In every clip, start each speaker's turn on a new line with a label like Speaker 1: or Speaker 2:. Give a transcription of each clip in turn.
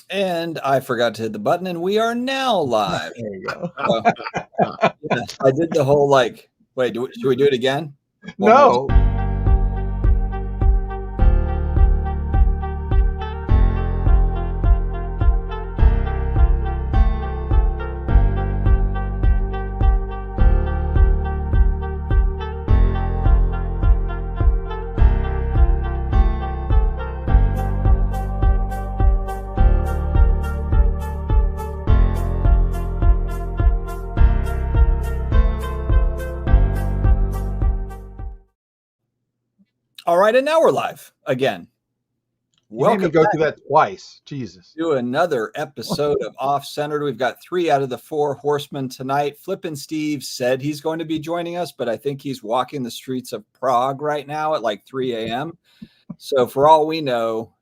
Speaker 1: And I forgot to hit the button, and we are now live.
Speaker 2: There you go.
Speaker 1: Yeah, I did the whole wait, should we do it again?
Speaker 2: No.
Speaker 1: All right, and now we're live again.
Speaker 2: Welcome. You made me go through that twice. Jesus.
Speaker 1: To another episode of Off Centered. We've got 3 out of the 4 Horsemen tonight. Flippin' Steve said he's going to be joining us, but I think he's walking the streets of Prague right now at like 3 a.m. So for all we know,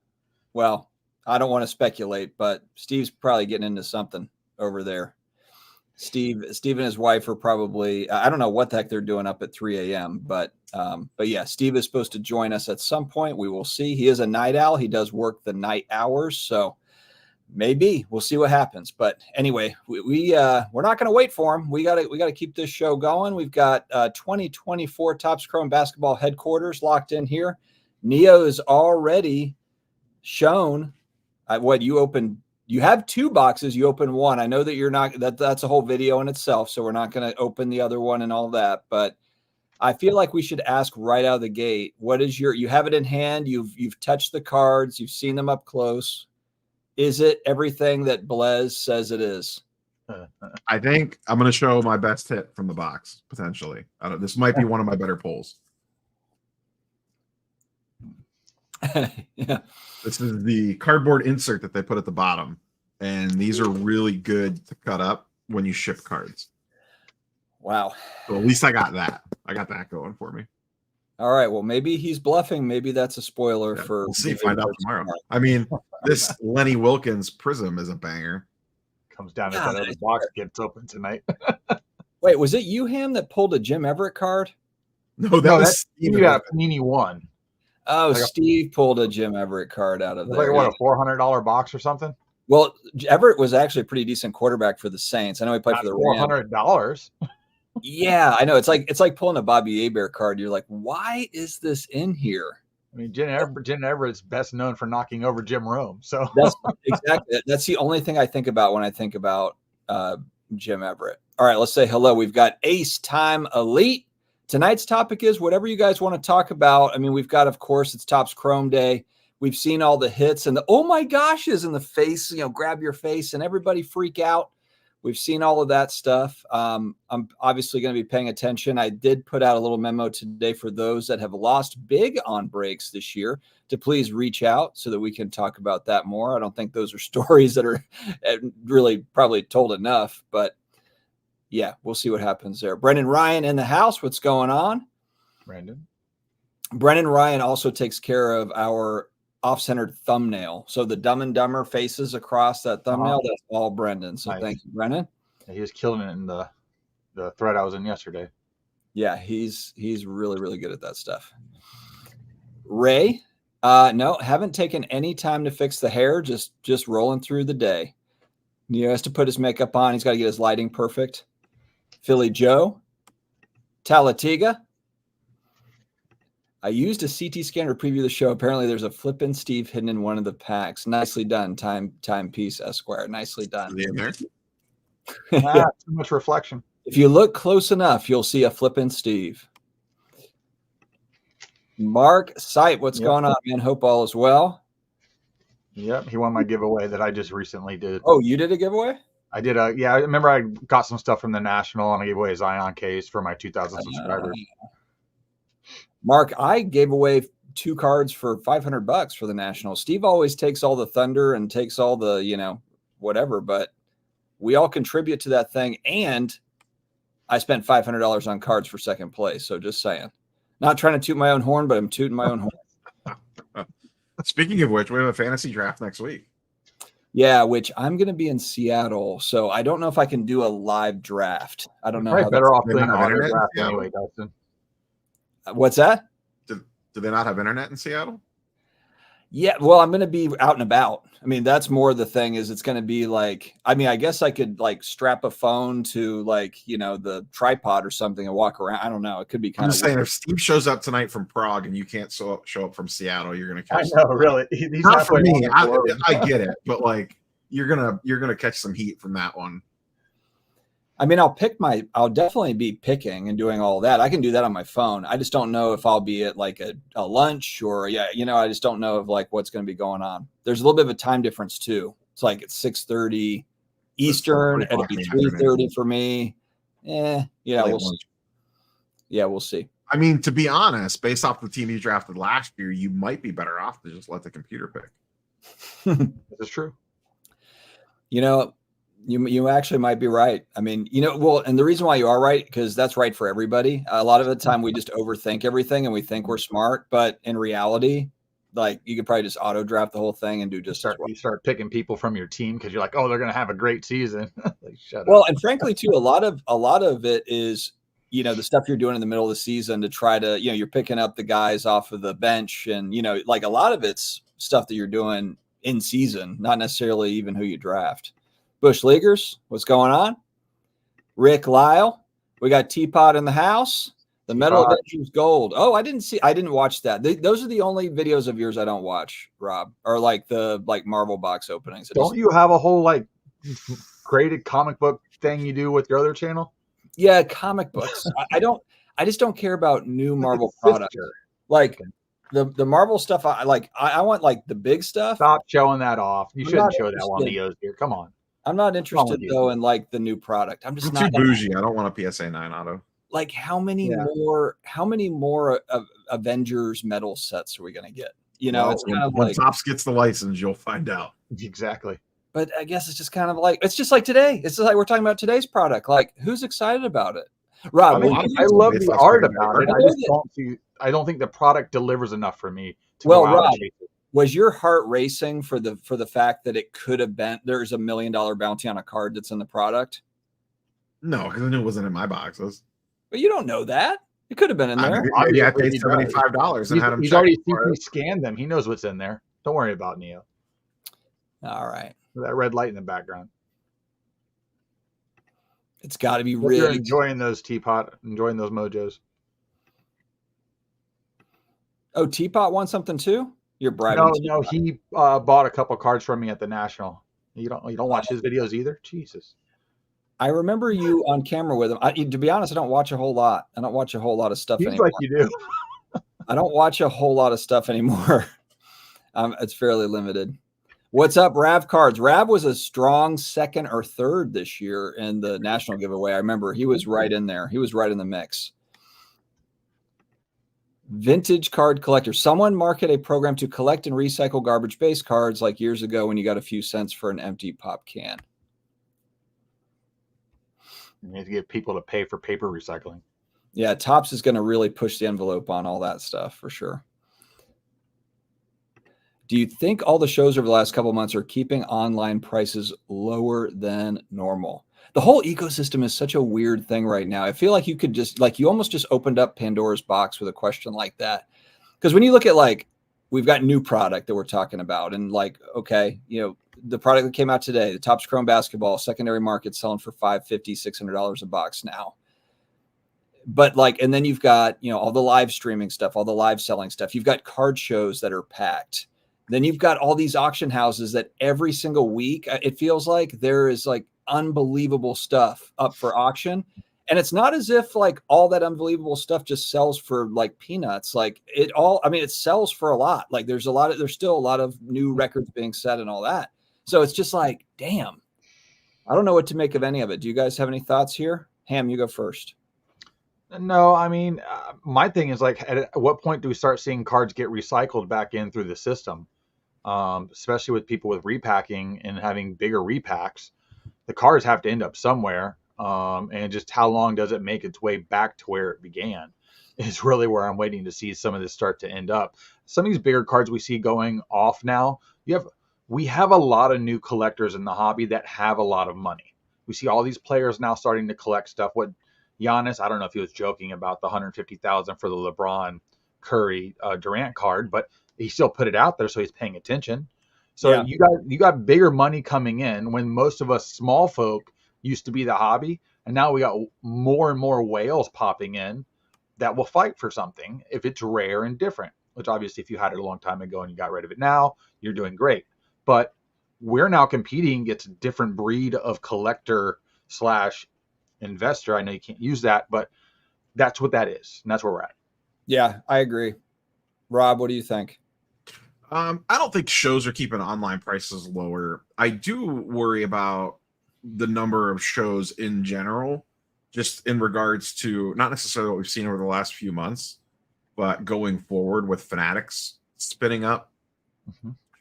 Speaker 1: well, I don't want to speculate, but Steve's probably getting into something over there. Steve and his wife are probably, I don't know what the heck they're doing up at 3 a.m. But yeah, Steve is supposed to join us at some point. We will see. He is a night owl. He does work the night hours. So maybe we'll see what happens. But anyway, we're not going to wait for him. We got to keep this show going. We've got 2024 Topps Chrome Basketball headquarters locked in here. Neo is already shown what you opened. You have 2 boxes. You open one. I know that you're not, that's a whole video in itself. So we're not going to open the other one and all that, but I feel like we should ask right out of the gate, what is you have it in hand. You've touched the cards. You've seen them up close. Is it everything that Blaise says it is?
Speaker 3: I think I'm going to show my best hit from the box, potentially. This might be one of my better pulls.
Speaker 1: Yeah.
Speaker 3: This is the cardboard insert that they put at the bottom. And these are really good to cut up when you ship cards.
Speaker 1: Wow.
Speaker 3: So at least I got that. I got that going for me.
Speaker 1: All right. Well, maybe he's bluffing. Maybe that's a spoiler for.
Speaker 3: We'll see. Find out tomorrow. I mean, this Lenny Wilkins Prism is a banger.
Speaker 2: Comes down to that other box gets open tonight.
Speaker 1: Wait, was it you, Ham, that pulled a Jim Everett card?
Speaker 3: No, that's
Speaker 2: Steve. Yeah, Panini won.
Speaker 1: Oh, Steve pulled a Jim Everett card out of there.
Speaker 2: Like what, a $400 box or something?
Speaker 1: Well, Everett was actually a pretty decent quarterback for the Saints. I know he played for the Rams.
Speaker 2: $400.
Speaker 1: Yeah, I know. It's like pulling a Bobby Hebert card. You're like, why is this in here?
Speaker 2: I mean, Jim Everett's best known for knocking over Jim Rome. So
Speaker 1: that's the only thing I think about when I think about Jim Everett. All right, let's say hello. We've got Ace Time Elite. Tonight's topic is whatever you guys want to talk about. I mean, we've got, of course, it's Topps Chrome Day. We've seen all the hits and the oh my gosh is in the face, grab your face and everybody freak out. We've seen all of that stuff. I'm obviously going to be paying attention. I did put out a little memo today for those that have lost big on breaks this year to please reach out so that we can talk about that more. I don't think those are stories that are really probably told enough, but yeah, we'll see what happens there. Brendan Ryan in the house. What's going on? Brendan Ryan also takes care of our off-centered thumbnail. So the Dumb and Dumber faces across that thumbnail, that's all Brendan. So Thank you, Brendan.
Speaker 2: Yeah, he was killing it in the thread I was in yesterday.
Speaker 1: Yeah, he's really, really good at that stuff. Ray, no, haven't taken any time to fix the hair, just rolling through the day. He has to put his makeup on. He's got to get his lighting perfect. Philly Joe, Talatiga. I used a CT scanner to preview the show. Apparently, there's a Flippin' Steve hidden in one of the packs. Nicely done, Timepiece Esquire. Nicely done.
Speaker 2: Too much reflection.
Speaker 1: If you look close enough, you'll see a Flippin' Steve. Mark Sight, what's going on, man? Hope all is well.
Speaker 2: Yep, he won my giveaway that I just recently did.
Speaker 1: Oh, you did a giveaway?
Speaker 2: I did I remember I got some stuff from the National and I gave away a Zion case for my 2,000 subscribers.
Speaker 1: Mark, I gave away 2 cards for $500 for the National. Steve always takes all the thunder and takes all the, whatever, but we all contribute to that thing. And I spent $500 on cards for second place. So just saying, not trying to toot my own horn, but I'm tooting my own horn.
Speaker 3: Speaking of which, we have a fantasy draft next week.
Speaker 1: Yeah, which I'm going to be in Seattle, so I don't know if I can do a live draft. I don't know.
Speaker 2: Probably better off doing an auto draft anyway, Dustin.
Speaker 1: What's that?
Speaker 3: Do they not have internet in Seattle?
Speaker 1: Yeah, well, I'm going to be out and about. I mean, that's more the thing is it's going to be like, I mean, I guess I could like strap a phone to like, you know, the tripod or something and walk around. I don't know. It could be
Speaker 3: I'm
Speaker 1: kind of
Speaker 3: just saying, if Steve shows up tonight from Prague and you can't show up from Seattle, you're gonna catch.
Speaker 2: I know, really. He's
Speaker 3: Not for
Speaker 2: halfway
Speaker 3: me.
Speaker 2: on the road.
Speaker 3: I get it, but like you're gonna catch some heat from that one.
Speaker 1: I mean, I'll definitely be picking and doing all that. I can do that on my phone. I just don't know if I'll be at like a lunch or, yeah, you know, I just don't know of like what's going to be going on. There's a little bit of a time difference too. It's like it's 6:30 Eastern. It'll be 3:30 for me. Yeah, we'll see. Yeah, we'll see.
Speaker 3: I mean, to be honest, based off the team you drafted last year, you might be better off to just let the computer pick.
Speaker 2: This is true.
Speaker 1: You know, you actually might be right. I mean, you know, well, and the reason why you are right, because that's right for everybody. A lot of the time we just overthink everything and we think we're smart, but in reality, like you could probably just auto draft the whole thing and do just
Speaker 2: you start picking people from your team because you're like, oh, they're going to have a great season. Like, shut
Speaker 1: well,
Speaker 2: up.
Speaker 1: and frankly, too, a lot of it is, you know, the stuff you're doing in the middle of the season to try to, you know, you're picking up the guys off of the bench, and you know, like a lot of it's stuff that you're doing in season, not necessarily even who you draft. Bush Leaguers, what's going on? Rick Lyle, we got Teapot in the house. The Metal Avengers Gold. Oh, I didn't watch that. Those are the only videos of yours I don't watch, Rob, or like the Marvel box openings.
Speaker 2: Don't you have a whole like graded comic book thing you do with your other channel?
Speaker 1: Yeah, comic books. I just don't care about new Marvel products. Like the Marvel stuff, I want like the big stuff.
Speaker 2: Stop showing that off. You shouldn't show that while Neo's here. Come on.
Speaker 1: I'm not interested though in like the new product. I'm just
Speaker 3: not too bougie. I don't want a PSA 9 auto.
Speaker 1: Like how many more Avengers metal sets are we going to get? You know, it's kind of
Speaker 3: when
Speaker 1: like
Speaker 3: Topps gets the license, you'll find out.
Speaker 2: Exactly.
Speaker 1: But I guess it's just kind of like, it's just like today. It's just like we're talking about today's product. Like who's excited about it? Rob,
Speaker 2: I love the art about it. I don't think the product delivers enough for me.
Speaker 1: Rob, was your heart racing for the fact that it could have been, there's $1 million bounty on a card that's in the product?
Speaker 3: No, because I knew it wasn't in my boxes.
Speaker 1: But you don't know that. It could have been in there.
Speaker 3: I paid $75 and had him.
Speaker 2: He's already scanned them. He knows what's in there. Don't worry about Neo.
Speaker 1: All right.
Speaker 2: That red light in the background.
Speaker 1: It's got to be really.
Speaker 2: You're enjoying those Teapot, enjoying those mojos.
Speaker 1: Oh, Teapot wants something too? You're bribing.
Speaker 2: No, he bought a couple cards from me at the National. You don't watch his videos either? Jesus.
Speaker 1: I remember you on camera with him. To be honest, I don't watch a whole lot. I don't watch a whole lot of stuff
Speaker 2: Seems
Speaker 1: anymore.
Speaker 2: like you do.
Speaker 1: I don't watch a whole lot of stuff anymore. It's fairly limited. What's up, Rav Cards? Rav was a strong second or third this year in the national giveaway. I remember he was right in there. He was right in the mix. Vintage card collector. Someone market a program to collect and recycle garbage-based cards like years ago when you got a few cents for an empty pop can.
Speaker 2: You need to get people to pay for paper recycling.
Speaker 1: Yeah, Topps is going to really push the envelope on all that stuff for sure. Do you think all the shows over the last couple of months are keeping online prices lower than normal? The whole ecosystem is such a weird thing right now. I feel like you could just, like, you almost just opened up Pandora's box with a question like that. Because when you look at, like, we've got new product that we're talking about, and like, okay, you know, the product that came out today, the Topps Chrome basketball secondary market selling for $550, $600 a box now. But like, and then you've got, you know, all the live streaming stuff, all the live selling stuff. You've got card shows that are packed. Then you've got all these auction houses that every single week, it feels like there is like unbelievable stuff up for auction. And it's not as if like all that unbelievable stuff just sells for like peanuts. Like it all, I mean, it sells for a lot. Like there's still a lot of new records being set and all that. So it's just like, damn, I don't know what to make of any of it. Do you guys have any thoughts here? Ham, you go first.
Speaker 2: No, I mean, my thing is like, at what point do we start seeing cards get recycled back in through the system? Especially with people with repacking and having bigger repacks, the cards have to end up somewhere. And just how long does it make its way back to where it began is really where I'm waiting to see some of this start to end up. Some of these bigger cards we see going off now, we have a lot of new collectors in the hobby that have a lot of money. We see all these players now starting to collect stuff. What Giannis, I don't know if he was joking about the $150,000 for the LeBron Curry Durant card, but he still put it out there, so he's paying attention. So you got bigger money coming in when most of us small folk used to be the hobby, and now we got more and more whales popping in that will fight for something if it's rare and different. Which obviously, if you had it a long time ago and you got rid of it now, you're doing great. But we're now competing against a different breed of collector / investor. I know you can't use that, but that's what that is, and that's where we're at.
Speaker 1: Yeah, I agree. Rob, what do you think?
Speaker 3: I don't think shows are keeping online prices lower. I do worry about the number of shows in general, just in regards to not necessarily what we've seen over the last few months, but going forward with Fanatics spinning up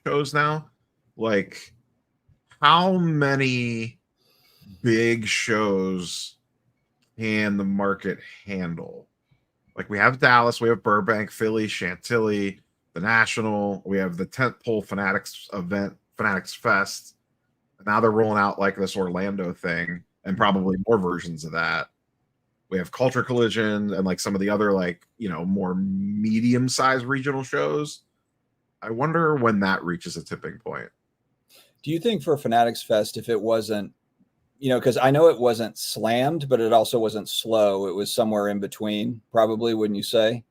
Speaker 3: shows now. Like, how many big shows can the market handle? Like, we have Dallas, we have Burbank, Philly, Chantilly, the National, we have the tentpole Fanatics event, Fanatics Fest. Now they're rolling out like this Orlando thing and probably more versions of that. We have Culture Collision and like some of the other, like, you know, more medium-sized regional shows. I wonder when that reaches a tipping point.
Speaker 1: Do you think for Fanatics Fest, if it wasn't, you know, because I know it wasn't slammed, but it also wasn't slow. It was somewhere in between, probably, wouldn't you say?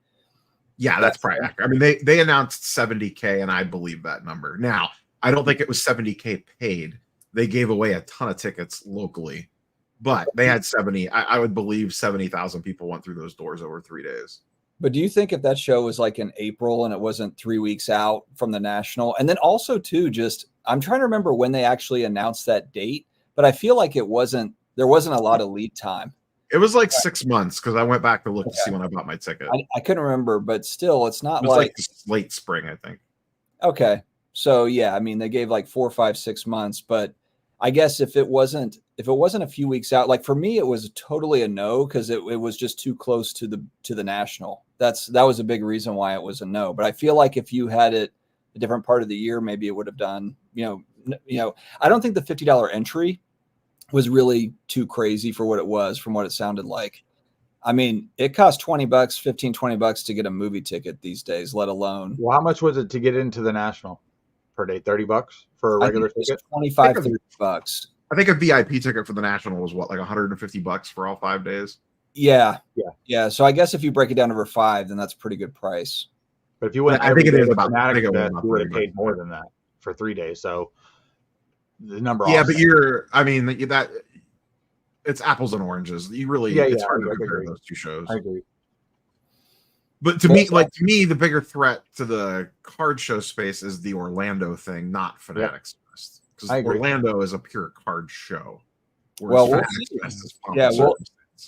Speaker 3: Yeah, that's probably accurate. I mean, they announced 70K, and I believe that number. Now, I don't think it was 70K paid. They gave away a ton of tickets locally, but they had 70. I would believe 70,000 people went through those doors over 3 days.
Speaker 1: But do you think if that show was like in April and it wasn't 3 weeks out from the National, and then also too, just I'm trying to remember when they actually announced that date, but I feel like there wasn't a lot of lead time.
Speaker 3: It was like 6 months because I went back to look to see when I bought my ticket.
Speaker 1: I couldn't remember, but still, it's not
Speaker 3: it was like late spring, I think.
Speaker 1: Okay. So yeah, I mean, they gave like 4, 5, 6 months, but I guess if it wasn't a few weeks out, like for me, it was totally a no, because it was just too close to the National. That was a big reason why it was a no. But I feel like if you had it a different part of the year, maybe it would have done, you know, I don't think the $50 entry was really too crazy for what it was, from what it sounded like. I mean, it cost $20, $15-$20 to get a movie ticket these days, let alone.
Speaker 2: Well, how much was it to get into the National per day? $30 for a regular ticket?
Speaker 1: $25-$30.
Speaker 3: I think a VIP ticket for the National was what, like $150 for all 5 days?
Speaker 1: Yeah. So I guess if you break it down over 5, then that's a pretty good price.
Speaker 2: But if you went,
Speaker 3: I think it is about.
Speaker 2: Fanatics, you would have paid more than that for 3 days. So the number.
Speaker 3: Yeah, but that it's apples and oranges. You really, it's hard to compare those two shows.
Speaker 2: I agree.
Speaker 3: But to me, the bigger threat to the card show space is the Orlando thing, not Fanatics Fest. Because Orlando is a pure card show.
Speaker 1: Well,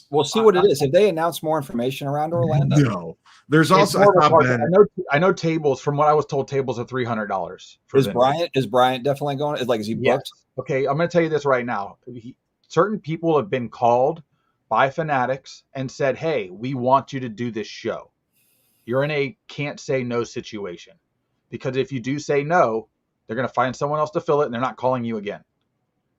Speaker 1: we'll see what it is. If they announce more information around Orlando,
Speaker 3: no. There's also
Speaker 2: I know tables. From what I was told, tables are $300.
Speaker 1: Is Bryant definitely going? Is he booked?
Speaker 2: Yes. Okay, I'm going to tell you this right now. Certain people have been called by Fanatics and said, "Hey, we want you to do this show." You're in a can't say no situation, because if you do say no, they're going to find someone else to fill it, and they're not calling you again.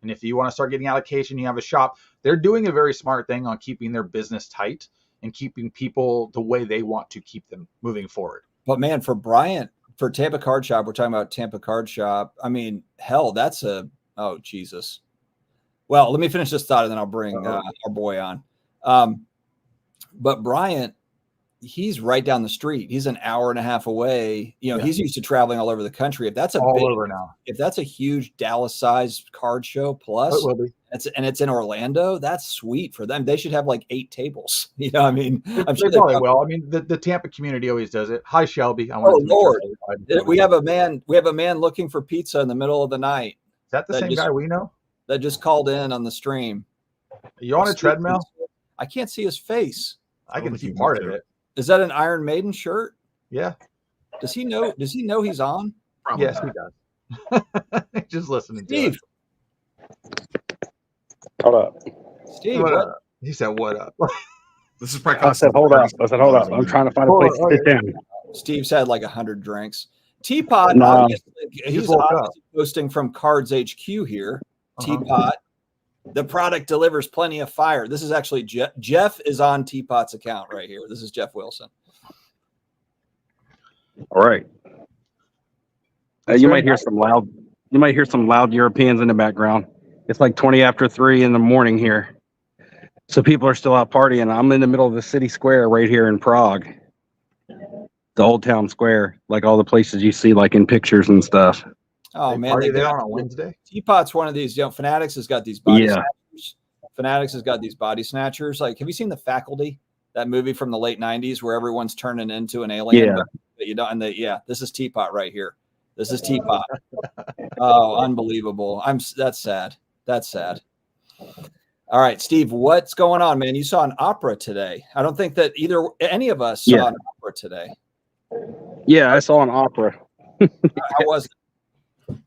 Speaker 2: And if you want to start getting allocation, you have a shop. They're doing a very smart thing on keeping their business tight and keeping people the way they want to keep them moving forward.
Speaker 1: But man, for Bryant, for Tampa Card Shop, we're talking about Tampa Card Shop. I mean, hell, that's oh, Jesus. Well, let me finish this thought and then I'll bring our boy on. But Bryant, he's right down the street. He's an hour and a half away. You know, he's used to traveling all over the country. If that's if that's a huge Dallas-sized card show plus, it's in Orlando, that's sweet for them. They should have like 8 tables. You know, I mean, I'm sure
Speaker 2: they probably will. I mean, the Tampa community always does it. Hi, Shelby.
Speaker 1: Lord, we have a man looking for pizza in the middle of the night.
Speaker 2: Is that the same guy we know?
Speaker 1: That just called in on the stream.
Speaker 2: Are you on a treadmill?
Speaker 1: I can't see his face.
Speaker 2: I can see part of it.
Speaker 1: Is that an Iron Maiden shirt?
Speaker 2: Yeah.
Speaker 1: Does he know he's on?
Speaker 3: Probably
Speaker 2: yes,
Speaker 3: not.
Speaker 2: He does. Just listening
Speaker 1: Steve.
Speaker 2: to it.
Speaker 4: Hold up.
Speaker 1: Steve, what?
Speaker 2: He said, "What up?"
Speaker 3: This is probably.
Speaker 4: I said, "Hold up." I'm trying to find a place to sit down.
Speaker 1: Steve's had like 100 drinks. Teapot, he's obviously posting from Cards HQ here. Teapot, the product delivers plenty of fire. This is actually Jeff is on Teapot's account right here. This is Jeff Wilson.
Speaker 4: All right. You might hear some loud. You might hear some loud Europeans in the background. It's like 20 after 3 in the morning here, so people are still out partying. I'm in the middle of the city square right here in Prague, the old town square, like all the places you see like in pictures and stuff.
Speaker 1: Oh
Speaker 2: They
Speaker 1: man,
Speaker 2: party
Speaker 1: they
Speaker 2: there
Speaker 1: got
Speaker 2: on a Wednesday.
Speaker 1: Teapot's one of these. Fanatics has got these body
Speaker 4: Yeah.
Speaker 1: snatchers. Fanatics has got these body snatchers. Like, have you seen The Faculty? That movie from the late '90s where everyone's turning into an alien.
Speaker 4: Yeah.
Speaker 1: But you don't. And this is Teapot right here. This is Teapot. Oh, unbelievable. That's sad. That's sad. All right, Steve, what's going on, man? You saw an opera today. I don't think that any of us saw an opera today.
Speaker 4: Yeah, I saw an opera.
Speaker 1: How was it?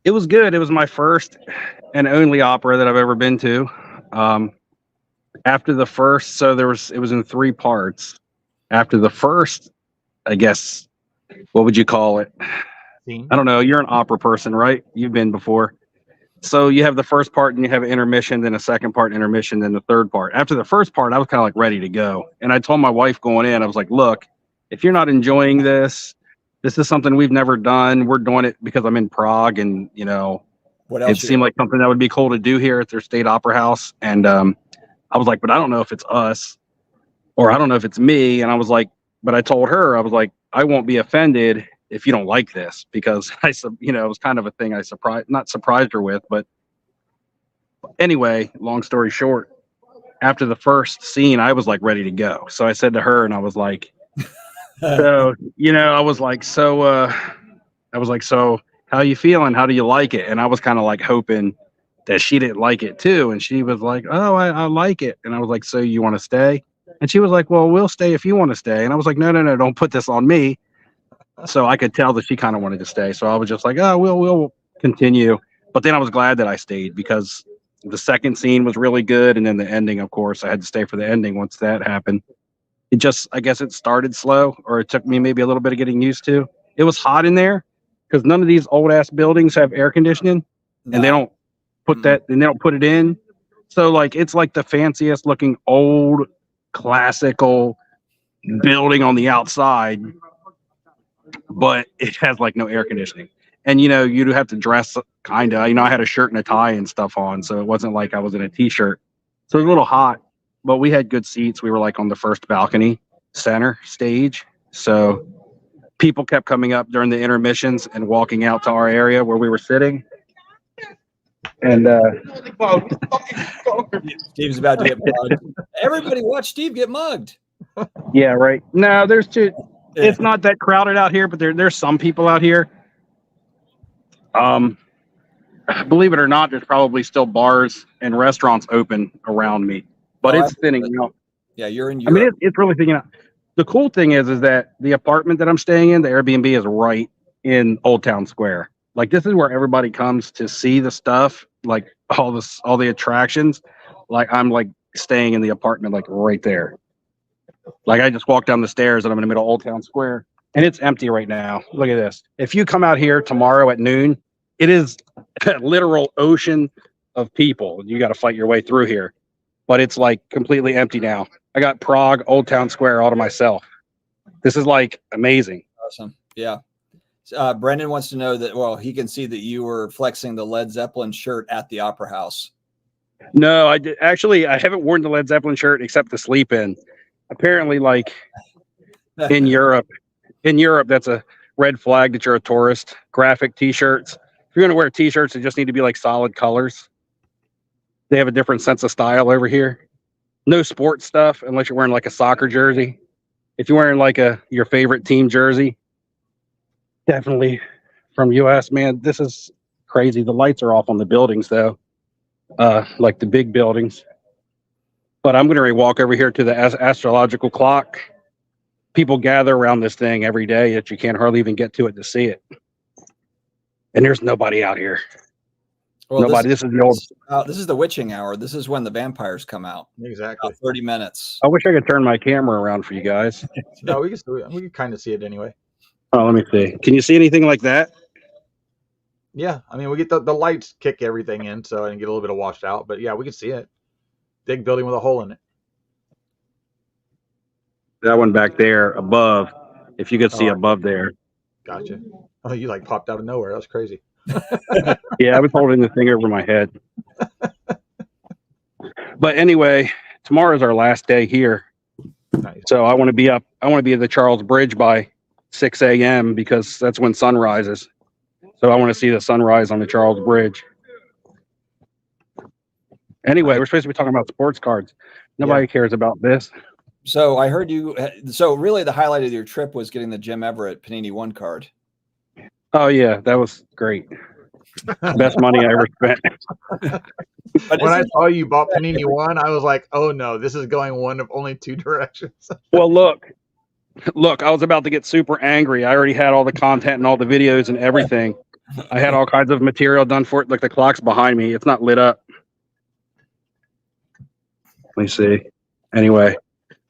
Speaker 4: It was good. It was my first and only opera that I've ever been to. After the first, so it was in 3 parts. After the first, I guess, what would you call it? I don't know. You're an opera person, right? You've been before. So you have the first part and you have an intermission, then a second part intermission, then the third part. After the first part, I was kind of like ready to go. And I told my wife going in, I was like, look, if you're not enjoying this is something we've never done. We're doing it because I'm in Prague and, it seemed like something that would be cool to do here at their state opera house. And I was like, but I don't know if it's us or I don't know if it's me. And I was like, but I told her, I was like, I won't be offended if you don't like this, because it was kind of a thing I not surprised her with. But anyway, long story short, after the first scene, I was like ready to go. So I said to her, and I was like, so, so how you feeling? How do you like it? And I was kind of like hoping that she didn't like it too. And she was like, oh, I like it. And I was like, so you want to stay? And she was like, well, we'll stay if you want to stay. And I was like, no, don't put this on me. So I could tell that she kind of wanted to stay. So I was just like, oh, we'll continue. But then I was glad that I stayed because the second scene was really good. And then the ending, of course, I had to stay for the ending once that happened. I guess it started slow, or it took me maybe a little bit of getting used to. It was hot in there because none of these old ass buildings have air conditioning, and they don't put it in. So like, it's like the fanciest looking old classical building on the outside, but it has like no air conditioning. And you do have to dress kind of, I had a shirt and a tie and stuff on, so it wasn't like I was in a t-shirt. So it was a little hot, but we had good seats. We were like on the first balcony, center stage. So people kept coming up during the intermissions and walking out to our area where we were sitting. And
Speaker 1: Steve's about to get mugged. Everybody watch Steve get mugged.
Speaker 4: Yeah, right. No, it's not that crowded out here, but there's some people out here. Believe it or not, there's probably still bars and restaurants open around me, but it's thinning out.
Speaker 1: Yeah, you're in Europe.
Speaker 4: I mean, it's really thinning out. The cool thing is that the apartment that I'm staying in, the Airbnb, is right in Old Town Square. Like, this is where everybody comes to see the stuff, like all the attractions. Like, I'm like staying in the apartment, like right there. Like, I just walked down the stairs and I'm in the middle of Old Town Square, and it's empty right now. Look at this. If you come out here tomorrow at noon, it is a literal ocean of people. You got to fight your way through here, but it's like completely empty now. I got Prague, Old Town Square all to myself. This is like amazing.
Speaker 1: Awesome. Yeah. Brendan wants to know that, well, he can see that you were flexing the Led Zeppelin shirt at the Opera House.
Speaker 4: No, I did. Actually, I haven't worn the Led Zeppelin shirt except to sleep in. Apparently, like in Europe, that's a red flag that you're a tourist. Graphic t-shirts. If you're going to wear t-shirts, they just need to be like solid colors. They have a different sense of style over here. No sports stuff unless you're wearing like a soccer jersey. If you're wearing like your favorite team jersey, definitely from US, man. This is crazy. The lights are off on the buildings though, like the big buildings. But I'm going to walk over here to the astrological clock. People gather around this thing every day that you can't hardly even get to it to see it. And there's nobody out here.
Speaker 1: Well,
Speaker 4: nobody. This is the old.
Speaker 1: This is the witching hour. This is when the vampires come out.
Speaker 2: Exactly.
Speaker 1: About 30 minutes.
Speaker 4: I wish I could turn my camera around for you guys.
Speaker 2: No, we can kind of see it anyway.
Speaker 4: Oh, let me see. Can you see anything like that?
Speaker 2: Yeah, I mean, we get the lights kick everything in, so and get a little bit of washed out. But yeah, we can see it. Big building with a hole in it.
Speaker 4: That one back there above. If you could see above there.
Speaker 2: Gotcha. Oh, you like popped out of nowhere. That was crazy.
Speaker 4: Yeah, I was holding the thing over my head. But anyway, tomorrow's our last day here.
Speaker 2: Nice.
Speaker 4: So I want to be up. I want to be at the Charles Bridge by 6 a.m. because that's when sun rises. So I want to see the sunrise on the Charles Bridge. Anyway, we're supposed to be talking about sports cards. Nobody cares about this.
Speaker 1: So I heard you. So really, the highlight of your trip was getting the Jim Everett Panini One card.
Speaker 4: Oh yeah, that was great. Best money I ever spent.
Speaker 2: But when I saw you bought Panini One, I was like, "Oh no, this is going one of only two directions."
Speaker 4: Well, look, I was about to get super angry. I already had all the content and all the videos and everything. I had all kinds of material done for it. Like the clock's behind me. It's not lit up. Let me see. Anyway,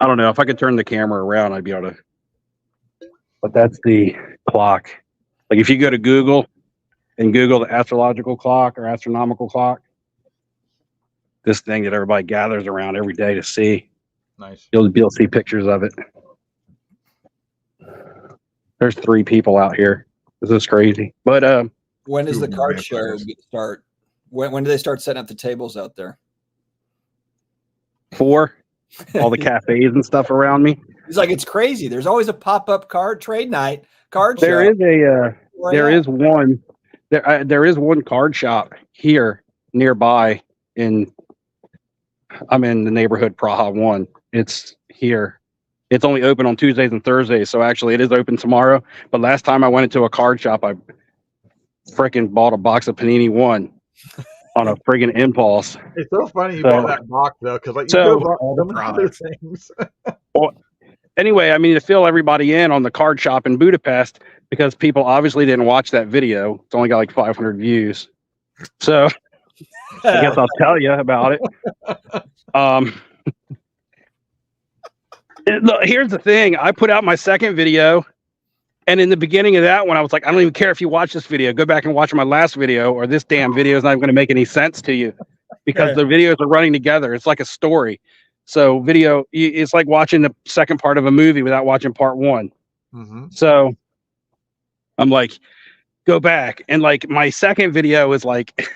Speaker 4: I don't know. If I could turn the camera around, I'd be able to. But that's the clock. Like if you go to Google and Google the astrological clock or astronomical clock, this thing that everybody gathers around every day to see.
Speaker 2: Nice.
Speaker 4: You'll be able to see pictures of it. There's 3 people out here. This is crazy. But
Speaker 1: when does the card show start? When do they start setting up the tables out there?
Speaker 4: 4, all the cafes and stuff around me.
Speaker 1: It's like it's crazy. There's always a pop-up card trade night card
Speaker 4: There
Speaker 1: show.
Speaker 4: is a there is one there is one card shop here nearby I'm in the neighborhood Praha 1. It's here. It's only open on Tuesdays and Thursdays, so actually it is open tomorrow. But last time I went into a card shop, I freaking bought a box of Panini One on a friggin' impulse.
Speaker 2: It's so funny you bought that box though, because like you could have bought all the other things.
Speaker 4: Well, anyway, I mean to fill everybody in on the card shop in Budapest because people obviously didn't watch that video. It's only got like 500 views, so I guess I'll tell you about it. Look, here's the thing. I put out my second video, and in the beginning of that one, I was like, I don't even care if you watch this video. Go back and watch my last video, or this damn video is not even going to make any sense to you because the videos are running together. It's like a story. So video, it's like watching the second part of a movie without watching part 1.
Speaker 2: Mm-hmm.
Speaker 4: So I'm like, go back. And like my second video is like,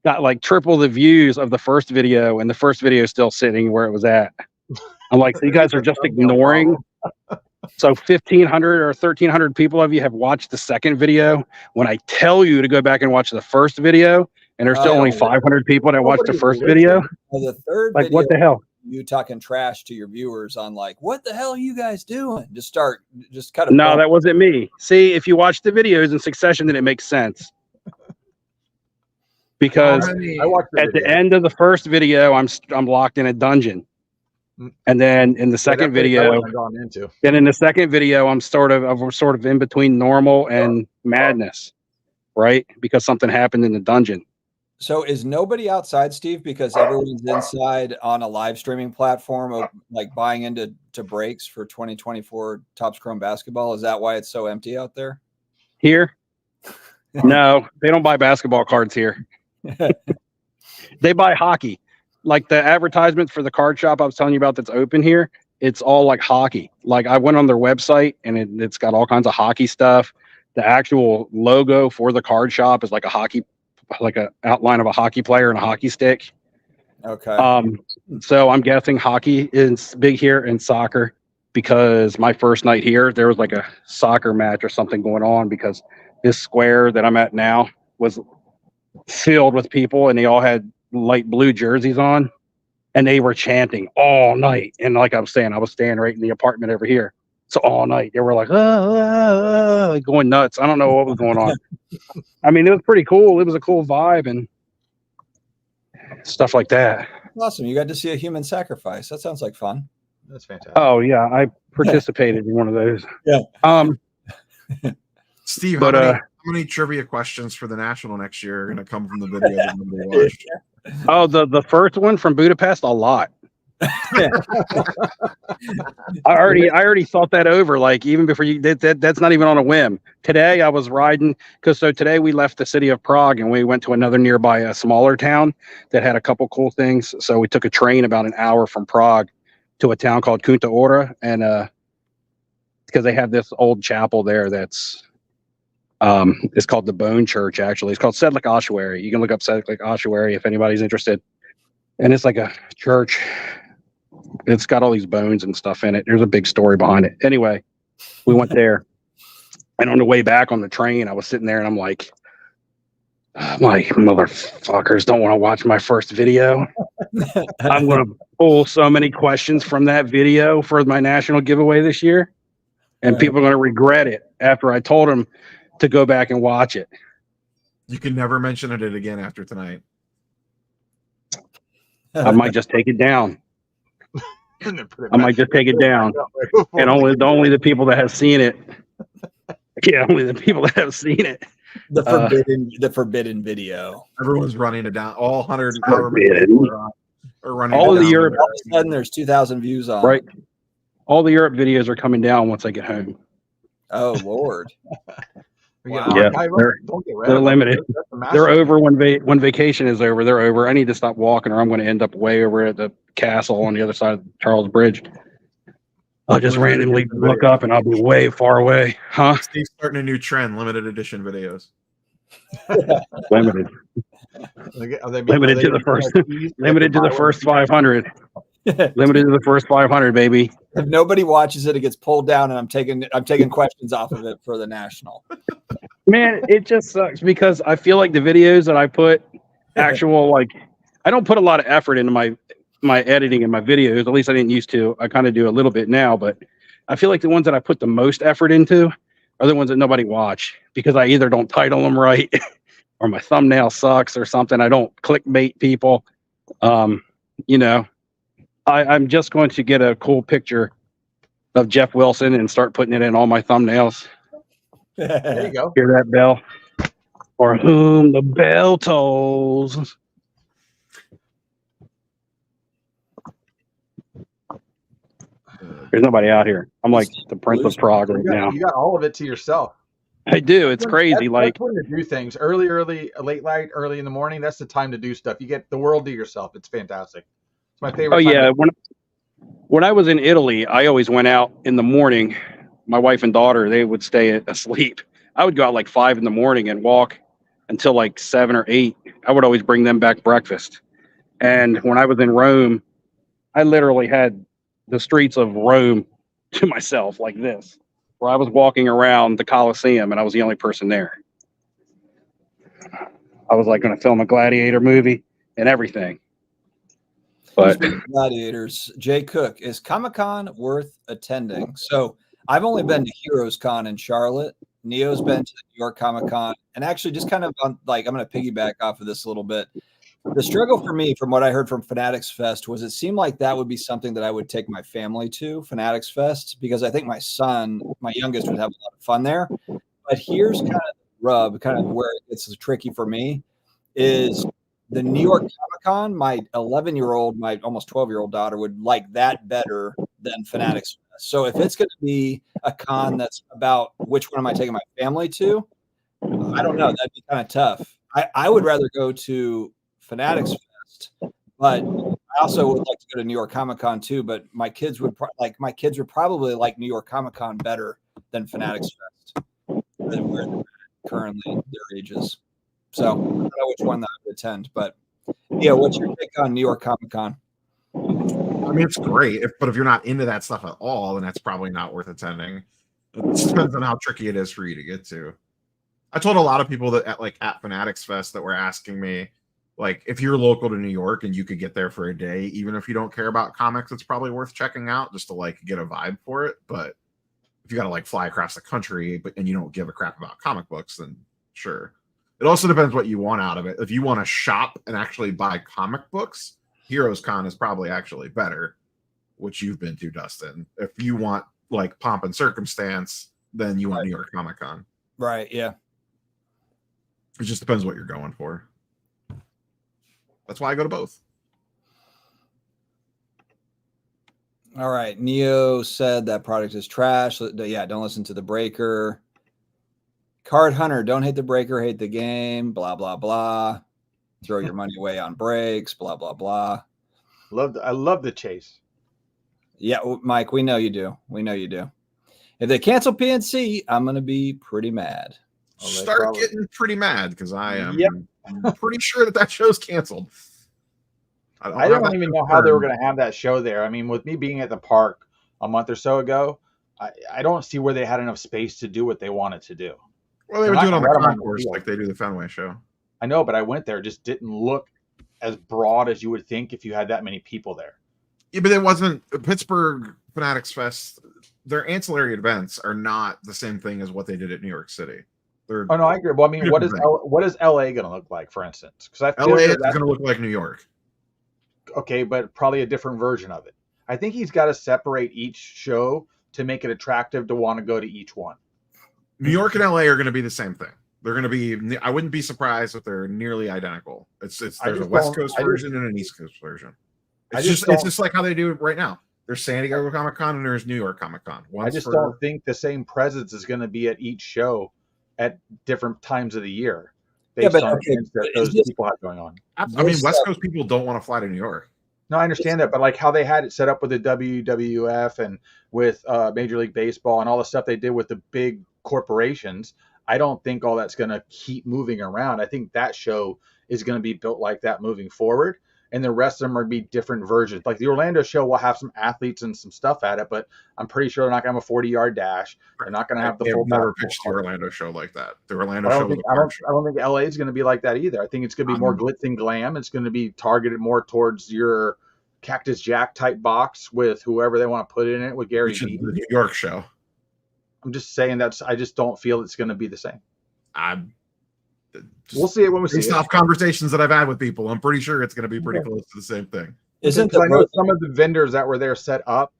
Speaker 4: got like triple the views of the first video, and the first video is still sitting where it was at. I'm like, so you guys are just ignoring. So 1,500 or 1,300 people of you have watched the second video when I tell you to go back and watch the first video, and there's still only 500 people that watched the first video.
Speaker 1: Well, the third
Speaker 4: like,
Speaker 1: video,
Speaker 4: what the hell?
Speaker 1: You talking trash to your viewers on like, what the hell are you guys doing? Just kind of.
Speaker 4: No, that wasn't me. See, if you watch the videos in succession, then it makes sense. Because at the end of the first video, I'm locked in a dungeon. And then in the second video, I'm sort of in between normal and madness, right? Because something happened in the dungeon.
Speaker 1: So is nobody outside, Steve? Because everyone's inside on a live streaming platform of like buying into breaks for 2024 Topps Chrome basketball. Is that why it's so empty out there?
Speaker 4: Here? No, they don't buy basketball cards here. They buy hockey. Like the advertisements for the card shop I was telling you about that's open here, it's all like hockey. Like I went on their website and it's got all kinds of hockey stuff. The actual logo for the card shop is like a outline of a hockey player and a hockey stick.
Speaker 1: Okay.
Speaker 4: So I'm guessing hockey is big here and soccer because my first night here, there was like a soccer match or something going on because this square that I'm at now was filled with people and they all had light blue jerseys on and they were chanting all night. And like I was saying, I was staying right in the apartment over here. So all night they were like, going nuts. I don't know what was going on. I mean, it was pretty cool. It was a cool vibe and stuff like that.
Speaker 1: Awesome. You got to see a human sacrifice. That sounds like fun.
Speaker 2: That's fantastic.
Speaker 4: Oh yeah. I participated in one of those.
Speaker 1: Yeah.
Speaker 3: Steve, how many trivia questions for the National next year are going to come from the video that nobody watched?
Speaker 4: Oh, the first one from Budapest, a lot. I already thought that over. Like even before you did that's not even on a whim. Today I was riding today we left the city of Prague and we went to another nearby a smaller town that had a couple cool things. So we took a train about an hour from Prague to a town called Kunta Ora, and because they have this old chapel there that's It's called the Bone Church. Actually, it's called Sedlick Ossuary. You can look up Sedlick Ossuary if anybody's interested. And it's like a church. It's got all these bones and stuff in it. There's a big story behind it. Anyway, we went there, and on the way back on the train, I was sitting there, and I'm like, motherfuckers don't want to watch my first video. I'm going to pull so many questions from that video for my national giveaway this year, and people are going to regret it after I told them to go back and watch it.
Speaker 3: You can never mention it again after tonight.
Speaker 4: I might just take it down. I might just take it down, and only the people that have seen it. Yeah, only the people that have seen it.
Speaker 1: The forbidden video.
Speaker 3: Everyone's running it down. All 100
Speaker 4: are running.
Speaker 3: All
Speaker 4: of the Europe.
Speaker 1: All of a sudden, there's 2,000 views on.
Speaker 4: Right. All the Europe videos are coming down once I get home.
Speaker 1: Oh Lord.
Speaker 4: Wow. Yeah, they're limited. They're over when vacation is over. They're over. I need to stop walking, or I'm going to end up way over at the castle on the other side of Charles Bridge. I'll just randomly look up, and I'll be way far away. Huh?
Speaker 3: Steve's starting a new trend: limited edition videos.
Speaker 4: Limited. Limited to the first. Limited to the first 500. Limited to the first 500, baby.
Speaker 1: If nobody watches it, it gets pulled down, and I'm taking questions off of it for the national.
Speaker 4: Man, it just sucks because I feel like the videos that I put, I don't put a lot of effort into my editing and my videos. At least I didn't used to. I kind of do a little bit now, but I feel like the ones that I put the most effort into are the ones that nobody watch because I either don't title them right, or my thumbnail sucks or something. I don't clickbait people. I'm just going to get a cool picture of Jeff Wilson and start putting it in all my thumbnails.
Speaker 2: There you go.
Speaker 4: Hear that bell? For whom the bell tolls. There's nobody out here. I'm like the Prince of Prague right now.
Speaker 2: You got all of it to yourself.
Speaker 4: I do. It's crazy.
Speaker 2: That's when to do things early, late night, early in the morning. That's the time to do stuff. You get the world to yourself. It's fantastic. It's my favorite.
Speaker 4: Oh yeah. When I was in Italy, I always went out in the morning. My wife and daughter, they would stay asleep. I would go out like 5 a.m. and walk until like 7 or 8. I would always bring them back breakfast. And when I was in Rome, I literally had the streets of Rome to myself like this, where I was walking around the Colosseum and I was the only person there. I was like going to film a gladiator movie and everything. But
Speaker 1: gladiators, Jay Cook, is Comic-Con worth attending? So I've only been to Heroes Con in Charlotte. Neo's been to the New York Comic-Con, and actually just kind of I'm going to piggyback off of this a little bit. The struggle for me, from what I heard from Fanatics Fest, was it seemed like that would be something that I would take my family to, Fanatics Fest, because I think my son, my youngest, would have a lot of fun there. But here's kind of the rub, kind of where it gets tricky for me, is the New York Comic-Con. My 11-year-old, my almost 12-year-old daughter would like that better than Fanatics Fest. So if it's going to be a con that's about which one am I taking my family to, I don't know. That'd be kind of tough. I would rather go to Fanatics Fest, but I also would like to go to New York Comic-Con too. But my kids would probably like New York Comic-Con better than Fanatics Fest, than where they're currently their ages. So I don't know which one that I would attend. But yeah, what's your take on New York Comic-Con?
Speaker 3: I mean, it's great, but if you're not into that stuff at all, then that's probably not worth attending. It depends on how tricky it is for you to get to. I told a lot of people that at Fanatics Fest that were asking me, like, if you're local to New York and you could get there for a day, even if you don't care about comics, it's probably worth checking out just to get a vibe for it. But if you got to fly across the country and you don't give a crap about comic books, then sure. It also depends what you want out of it. If you want to shop and actually buy comic books, Heroes Con is probably actually better, which you've been to, Dustin. If you want pomp and circumstance, then you want New York Comic Con.
Speaker 1: Right. Yeah.
Speaker 3: It just depends what you're going for. That's why I go to both.
Speaker 1: All right. Neo said that product is trash. Yeah, don't listen to the breaker. Card Hunter, don't hate the breaker, hate the game, blah, blah, blah. Throw your money away on breaks, blah, blah, blah.
Speaker 2: I love the chase.
Speaker 1: Yeah, Mike, we know you do. We know you do. If they cancel PNC, I'm going to be pretty mad.
Speaker 3: start getting pretty mad because I am
Speaker 2: Yep.
Speaker 3: pretty sure that show's canceled.
Speaker 2: I don't even know how they were going to have that show there. I mean, with me being at the park a month or so ago, I don't see where they had enough space to do what they wanted to do.
Speaker 3: Well, they were doing on the concourse like they do the Fenway show.
Speaker 2: I know, but I went there. It just didn't look as broad as you would think if you had that many people there.
Speaker 3: Yeah, but it wasn't Pittsburgh Fanatics Fest. Their ancillary events are not the same thing as what they did at New York City.
Speaker 2: Oh no, I agree. Well, I mean, what is LA going to look like, for instance? Because
Speaker 3: LA is going to look like New York.
Speaker 2: Okay, but probably a different version of it. I think he's got to separate each show to make it attractive to want to go to each one.
Speaker 3: New York and LA are going to be the same thing. They're going to be. I wouldn't be surprised if they're nearly identical. There's a West Coast version and an East Coast version. It's just like how they do it right now. There's San Diego Comic Con and there's New York Comic Con.
Speaker 2: I just don't think the same presence is going to be at each show at different times of the year. Based on things that those people have going on.
Speaker 3: I mean, West Coast people don't want to fly to New York.
Speaker 2: No, I understand that, but like how they had it set up with the WWF and with Major League Baseball and all the stuff they did with the big corporations, I don't think all that's going to keep moving around. I think that show is going to be built like that moving forward, and the rest of them are be different versions. Like the Orlando show will have some athletes and some stuff at it, but I'm pretty sure they're not going to have a 40-yard dash. They're not going to have the full.
Speaker 3: Never pitched the Orlando show like that. The Orlando
Speaker 2: show.
Speaker 3: I
Speaker 2: don't think LA is going to be like that either. I think it's going to be more glitz and glam. It's going to be targeted more towards your Cactus Jack type box with whoever they want to put in it with Gary Vee.
Speaker 3: The New York show.
Speaker 2: I'm just saying I just don't feel it's going to be the same.
Speaker 3: We'll see it when we see it. Based off conversations that I've had with people, I'm pretty sure it's going to be pretty close to the same thing.
Speaker 2: I know some of the vendors that were there set up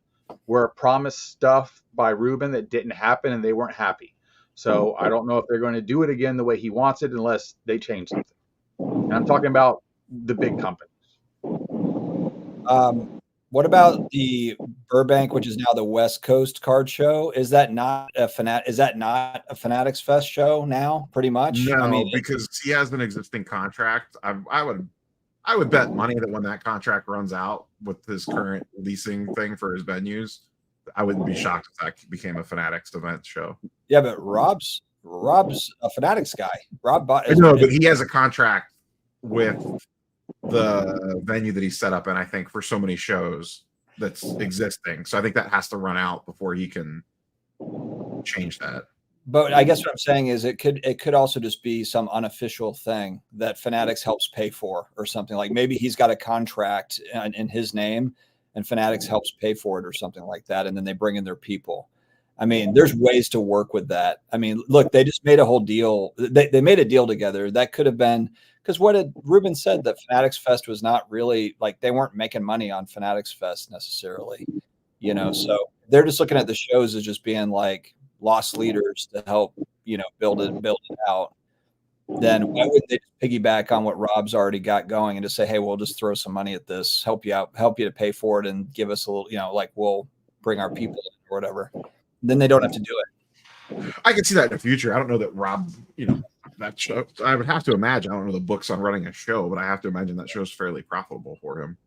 Speaker 2: were promised stuff by Ruben that didn't happen and they weren't happy. So I don't know if they're going to do it again the way he wants it unless they change something. And I'm talking about the big companies.
Speaker 1: What about the Burbank, which is now the West Coast Card Show? Is that not a Fanatics Fest show now? Pretty much.
Speaker 3: No, I mean, because he has an existing contract. I would bet money that when that contract runs out with his current leasing thing for his venues, I wouldn't be shocked if that became a Fanatics event show.
Speaker 1: Yeah, but Rob's a Fanatics guy.
Speaker 3: But he has a contract with the venue that he set up, and I think for so many shows that's existing. So I think that has to run out before he can change that.
Speaker 1: But I guess what I'm saying is it could also just be some unofficial thing that Fanatics helps pay for or something. Like maybe he's got a contract in his name and Fanatics helps pay for it or something like that. And then they bring in their people. I mean, there's ways to work with that. I mean, look, they just made a whole deal. They made a deal together. That could have been, because what had Ruben said, that Fanatics Fest was not really, like, they weren't making money on Fanatics Fest necessarily, so they're just looking at the shows as just being like lost leaders to help, build it out. Then why wouldn't they just piggyback on what Rob's already got going and just say, hey, we'll just throw some money at this, help you to pay for it and give us a little, like we'll bring our people in or whatever. Then they don't have to do it.
Speaker 3: I can see that in the future. I don't know that Rob, that show, I would have to imagine, I don't know the books on running a show, but I have to imagine that show's fairly profitable for him.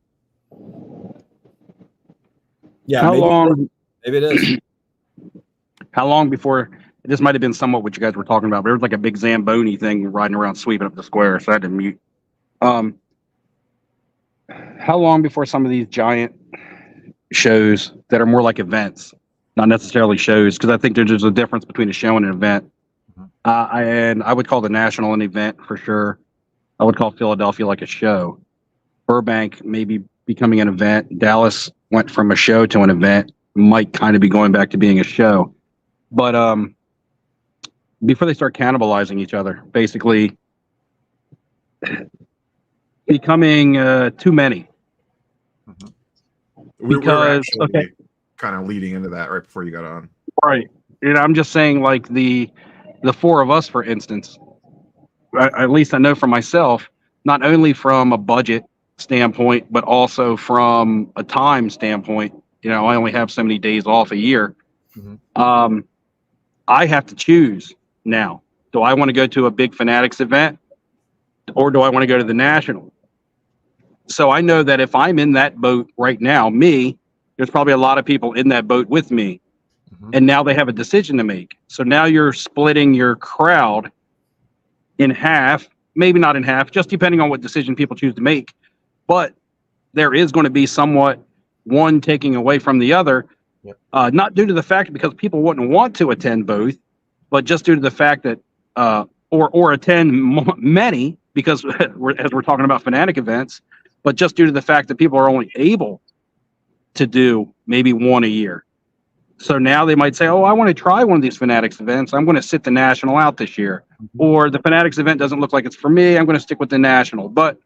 Speaker 1: Yeah.
Speaker 4: How long?
Speaker 1: Maybe it is.
Speaker 4: How long before, this might have been somewhat what you guys were talking about, but there was like a big Zamboni thing riding around sweeping up the square, so I had to mute. How long before some of these giant shows that are more like events, not necessarily shows, because I think there's a difference between a show and an event. And I would call the National an event for sure. I would call Philadelphia like a show. Burbank maybe becoming an event. Dallas went from a show to an event. Might kind of be going back to being a show. But before they start cannibalizing each other, basically becoming too many.
Speaker 3: We were actually kind of leading into that right before you got on.
Speaker 4: Right. And I'm just saying, like the four of us, for instance, at least I know for myself, not only from a budget standpoint, but also from a time standpoint, I only have so many days off a year. Mm-hmm. I have to choose now. Do I want to go to a big Fanatics event or do I want to go to the National? So I know that if I'm in that boat right now, there's probably a lot of people in that boat with me. Mm-hmm. And now they have a decision to make. So now you're splitting your crowd in half, maybe not in half, just depending on what decision people choose to make. But there is going to be somewhat one taking away from the other, not due to the fact because people wouldn't want to attend both, but just due to the fact that, or attend many, because we're talking about Fanatic events, but just due to the fact that people are only able to do maybe one a year. So now they might say, oh, I want to try one of these Fanatics events. I'm going to sit the National out this year. Or the Fanatics event doesn't look like it's for me. I'm going to stick with the National. But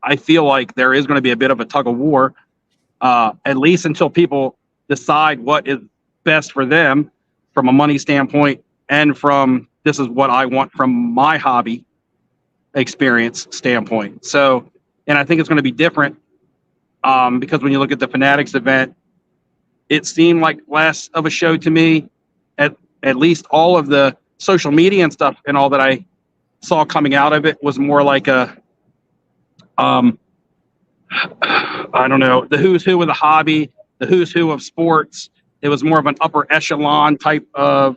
Speaker 4: I feel like there is going to be a bit of a tug of war, at least until people decide what is best for them from a money standpoint and from this is what I want from my hobby experience standpoint. So, and I think it's going to be different because when you look at the Fanatics event, it seemed like less of a show to me. At least all of the social media and stuff and all that I saw coming out of it was more like a, I don't know, the who's who of the hobby, the who's who of sports. It was more of an upper echelon type of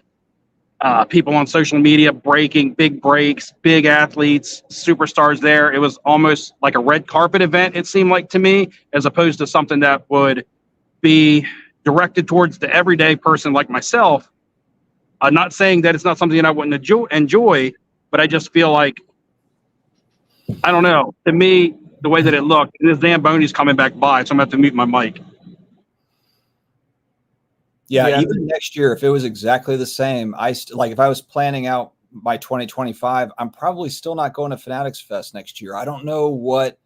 Speaker 4: people on social media breaking big breaks, big athletes, superstars there. It was almost like a red carpet event, it seemed like to me, as opposed to something that would be directed towards the everyday person like myself. I'm not saying that it's not something that I wouldn't enjoy, but I just feel like, I don't know, to me, the way that it looked, and this Zamboni's coming back by, so I'm going to have to mute my mic.
Speaker 1: Yeah, even next year, if it was exactly the same, like if I was planning out my 2025, I'm probably still not going to Fanatics Fest next year. I don't know what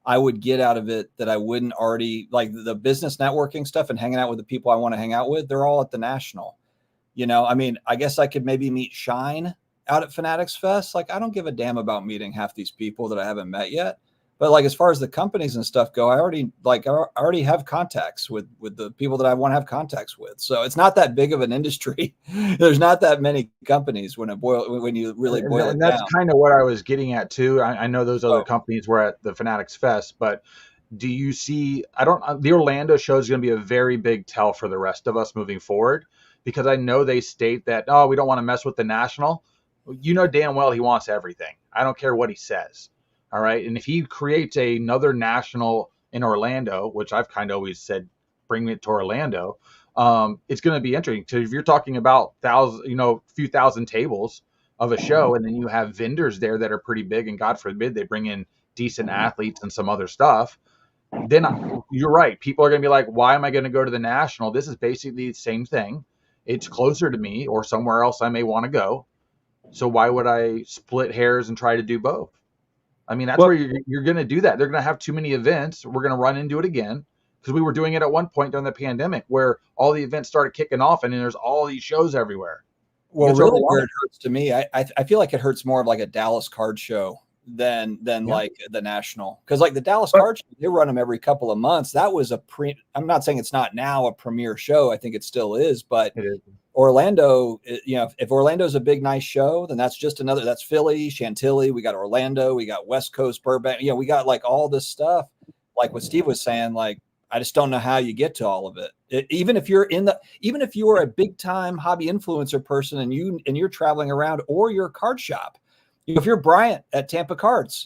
Speaker 1: I would get out of it that I wouldn't already, like the business networking stuff and hanging out with the people I want to hang out with. They're all at the National, you know. I mean, I guess I could maybe meet Shine out at Fanatics Fest. Like, I don't give a damn about meeting half these people that I haven't met yet. But like, as far as the companies and stuff go, I already have contacts with the people that I want to have contacts with. So it's not that big of an industry. There's not that many companies when you really boil it down.
Speaker 2: And that's kind of what I was getting at too. I know those other companies were at the Fanatics Fest, but do you see, the Orlando show is going to be a very big tell for the rest of us moving forward, because I know they state that, oh, we don't want to mess with the National. You know damn well he wants everything. I don't care what he says. All right. And if he creates another National in Orlando, which I've kind of always said, bring it to Orlando, it's going to be interesting. So if you're talking about few thousand tables of a show, and then you have vendors there that are pretty big, and God forbid they bring in decent athletes and some other stuff, then you're right. People are going to be like, why am I going to go to the National? This is basically the same thing. It's closer to me or somewhere else I may want to go. So why would I split hairs and try to do both? I mean, that's where you're going to do that. They're going to have too many events. We're going to run into it again, because we were doing it at one point during the pandemic where all the events started kicking off, and then there's all these shows everywhere.
Speaker 1: Well, really where it hurts to me, I feel like it hurts more of like a Dallas card show than like the National. Because like the Dallas card show, they run them every couple of months. That was I'm not saying it's not now a premier show. I think it still is, but it is. Orlando, if Orlando's a big, nice show, then that's just that's Philly, Chantilly. We got Orlando, we got West Coast, Burbank. We got like all this stuff. Like what Steve was saying, like, I just don't know how you get to all of it. Even if you are a big time hobby influencer person and you're traveling around, or you're a card shop, if you're Bryant at Tampa Cards,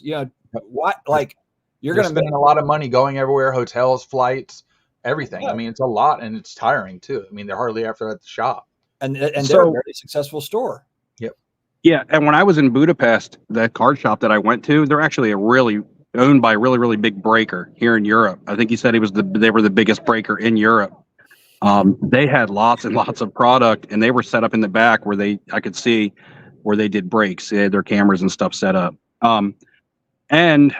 Speaker 1: what, like, you're going to
Speaker 2: spend a lot of money going everywhere, hotels, flights, everything. Yeah. I mean, it's a lot, and it's tiring too. I mean, they're hardly ever at the shop.
Speaker 1: And they're a very successful store.
Speaker 2: Yep.
Speaker 4: Yeah, and when I was in Budapest, that card shop that I went to, they're actually owned by a really, really big breaker here in Europe. I think he said they were the biggest breaker in Europe. They had lots and lots of product, and they were set up in the back where I could see where they did breaks. They had their cameras and stuff set up. And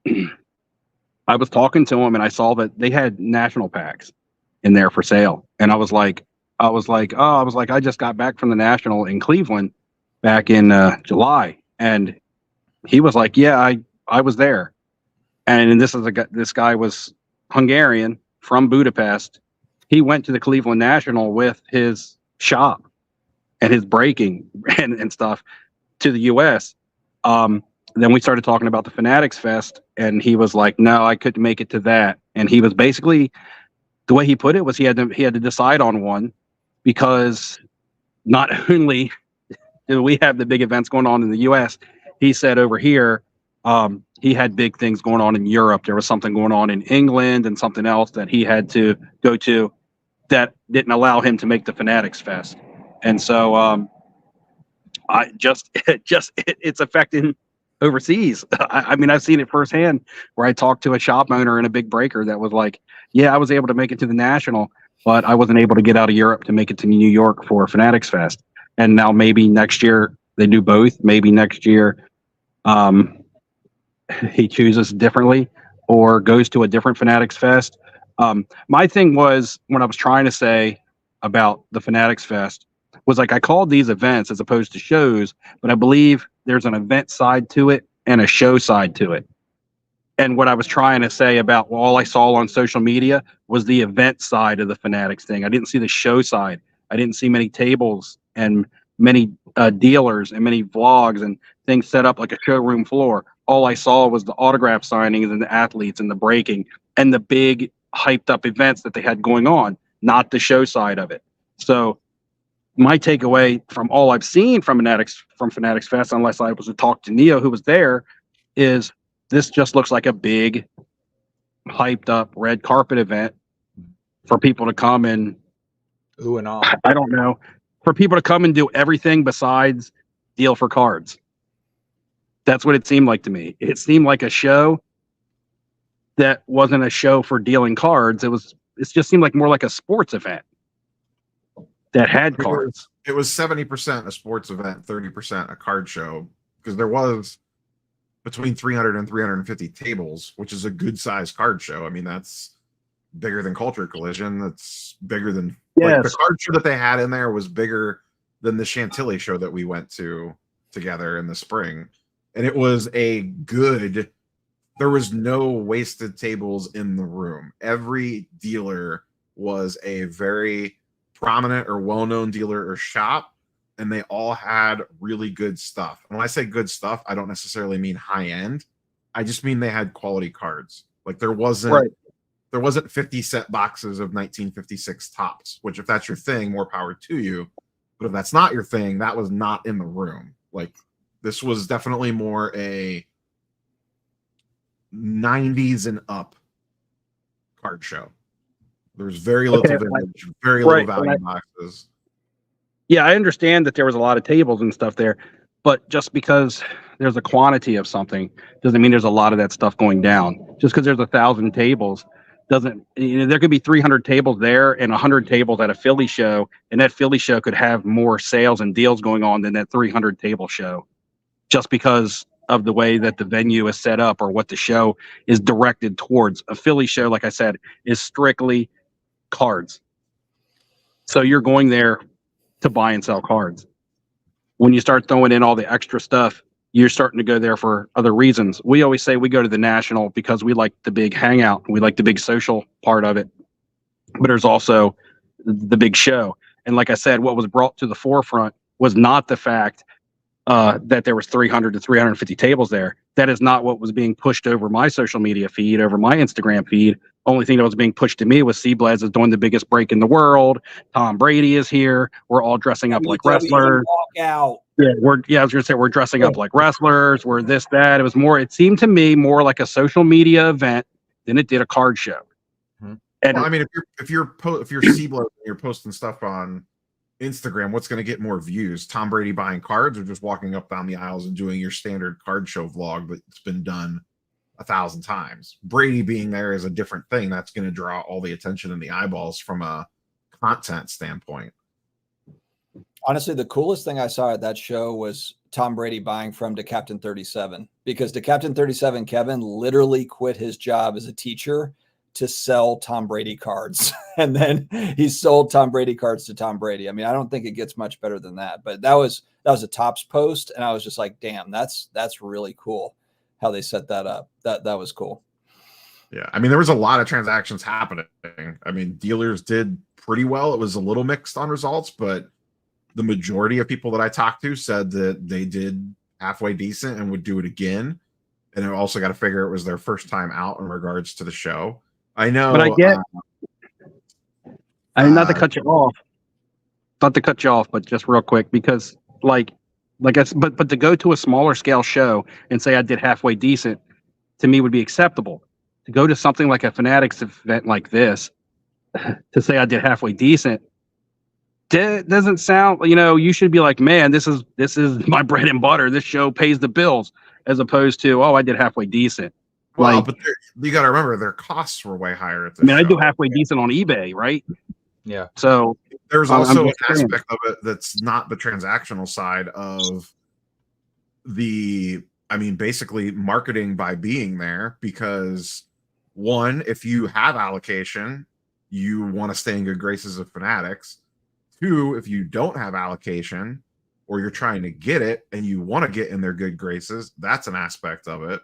Speaker 4: I was talking to them, and I saw that they had National packs in there for sale, and I was like, I just got back from the National in Cleveland back in July, and he was like, yeah, I was there. And this guy was Hungarian from Budapest. He went to the Cleveland National with his shop and his breaking and stuff to the US. Then we started talking about the Fanatics Fest, and he was like, no, I couldn't make it to that. And he was basically, the way he put it was he had to decide on one, because not only we have the big events going on in the U.S. He said over here, he had big things going on in Europe. There was something going on in England and something else that he had to go to that didn't allow him to make the Fanatics Fest. And so it's affecting overseas. I mean, I've seen it firsthand where I talked to a shop owner and a big breaker that was like, yeah, I was able to make it to the National, but I wasn't able to get out of Europe to make it to New York for Fanatics Fest. And now maybe next year they do both. Maybe next year he chooses differently or goes to a different Fanatics Fest. My thing was, when I was trying to say about the Fanatics Fest, was like, I called these events as opposed to shows, but I believe there's an event side to it and a show side to it. And what I was trying to say about all I saw on social media was the event side of the Fanatics thing. I didn't see the show side. I didn't see many tables and many dealers and many vlogs and things set up like a showroom floor. All I saw was the autograph signings and the athletes and the breaking and the big hyped up events that they had going on, not the show side of it. So my takeaway from all I've seen from Fanatics Fest, unless I was to talk to Neo who was there, is this just looks like a big hyped up red carpet event for people to come and
Speaker 2: ooh and ah.
Speaker 4: I don't know, for people to come and do everything besides deal for cards. That's what it seemed like to me. It seemed like a show that wasn't a show for dealing cards. It just seemed like more like a sports event that had cards.
Speaker 3: It was 70% a sports event, 30% a card show, because there was between 300 and 350 tables, which is a good sized card show. I mean, that's bigger than Culture Collision. That's bigger than like the card show that they had in there was bigger than the Chantilly show that we went to together in the spring. And it was there was no wasted tables in the room. Every dealer was a very prominent or well-known dealer or shop, and they all had really good stuff. And when I say good stuff, I don't necessarily mean high-end. I just mean they had quality cards. Like there wasn't 50 set boxes of 1956 tops, which if that's your thing, more power to you. But if that's not your thing, that was not in the room. Like this was definitely more a 90s and up card show. There's very little vintage, very little value boxes.
Speaker 4: Yeah, I understand that there was a lot of tables and stuff there, but just because there's a quantity of something doesn't mean there's a lot of that stuff going down. Just because there's 1,000 tables doesn't, there could be 300 tables there and 100 tables at a Philly show, and that Philly show could have more sales and deals going on than that 300 table show, just because of the way that the venue is set up or what the show is directed towards. A Philly show, like I said, is strictly cards. So you're going there to buy and sell cards. When you start throwing in all the extra stuff, you're starting to go there for other reasons. We always say we go to the National because we like the big hangout. We like the big social part of it. But there's also the big show. And like I said, what was brought to the forefront was not the fact that there was 300 to 350 tables there. That is not what was being pushed over my social media feed, over my Instagram feed. Only thing that was being pushed to me was Cblaz is doing the biggest break in the world. Tom Brady is here. We're all dressing up like wrestlers.
Speaker 1: Walk out.
Speaker 4: Yeah, I was gonna say we're dressing up like wrestlers. We're this, that. It seemed to me more like a social media event than it did a card show.
Speaker 3: Mm-hmm. And well, I mean, if you're Cblaz and you're posting stuff on Instagram, what's going to get more views? Tom Brady buying cards, or just walking up down the aisles and doing your standard card show vlog that's been done 1,000 times? Brady being there is a different thing. That's going to draw all the attention and the eyeballs from a content standpoint.
Speaker 1: Honestly, the coolest thing I saw at that show was Tom Brady buying from DeCaptain 37, because DeCaptain 37 Kevin literally quit his job as a teacher to sell Tom Brady cards. And then he sold Tom Brady cards to Tom Brady. I mean, I don't think it gets much better than that, but that was a Topps post. And I was just like, damn, that's really cool how they set that up. That was cool.
Speaker 3: Yeah. I mean, there was a lot of transactions happening. I mean, dealers did pretty well. It was a little mixed on results, but the majority of people that I talked to said that they did halfway decent and would do it again. And I also got to figure it was their first time out in regards to the show. I know,
Speaker 4: but I get. I mean, not to cut you off, but just real quick, because like Like, but to go to a smaller scale show and say I did halfway decent, to me would be acceptable. To go to something like a Fanatics event like this, to say I did halfway decent, doesn't sound. You should be like, man, this is my bread and butter. This show pays the bills, as opposed to, oh, I did halfway decent.
Speaker 3: Well, but you got to remember their costs were way higher at this show.
Speaker 4: I do halfway decent on eBay, right?
Speaker 2: Yeah.
Speaker 4: So
Speaker 3: there's also an aspect of it that's not the transactional side of basically marketing by being there, because one, if you have allocation, you want to stay in good graces of Fanatics. Two, if you don't have allocation or you're trying to get it and you want to get in their good graces, that's an aspect of it.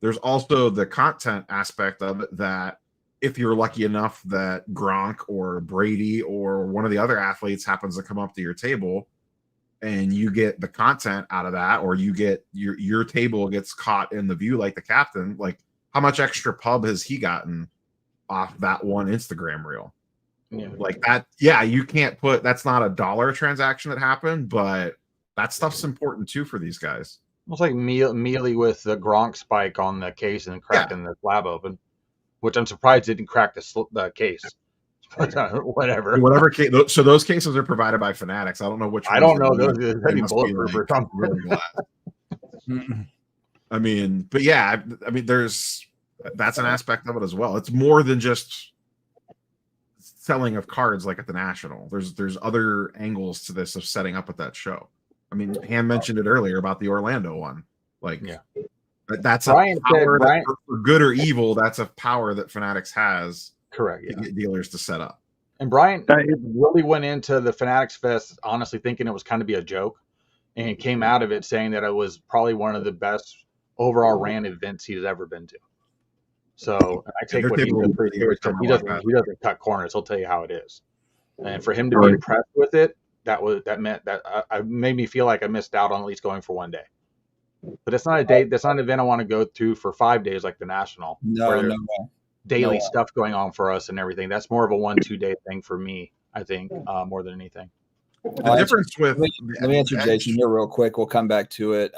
Speaker 3: There's also the content aspect of it, that if you're lucky enough that Gronk or Brady or one of the other athletes happens to come up to your table and you get the content out of that, or you get your table gets caught in the view like the captain, like how much extra pub has he gotten off that one Instagram reel?
Speaker 2: Yeah.
Speaker 3: Like that. Yeah, you can't put, that's not a dollar transaction that happened, but that stuff's important too for these guys.
Speaker 2: Almost like Mealy with the Gronk spike on the case and cracking the slab open, which I'm surprised didn't crack the case. But, whatever
Speaker 3: case. So those cases are provided by Fanatics. I don't know which.
Speaker 2: I don't know. Those are bulletproof or something.
Speaker 3: Really glad. But yeah, that's an aspect of it as well. It's more than just selling of cards like at the National. There's other angles to this of setting up at that show. Ham mentioned it earlier about the Orlando one. That's a power for good or evil. That's a power that Fanatics has.
Speaker 2: Correct.
Speaker 3: To get dealers to set up.
Speaker 2: And Brian really went into the Fanatics Fest honestly thinking it was kind of be a joke, and came out of it saying that it was probably one of the best overall ran events he's ever been to. So I take what he said pretty seriously. He doesn't cut corners. He'll tell you how it is. And for him to be impressed with it, that meant that I made me feel like I missed out on at least going for one day. But it's not a day. That's not an event I want to go to for 5 days like the National.
Speaker 1: No.
Speaker 2: Daily stuff going on for us and everything. That's more of a 1-2 day thing for me, I think, more than anything.
Speaker 3: The difference with
Speaker 1: let me answer Jason here real quick. We'll come back to it.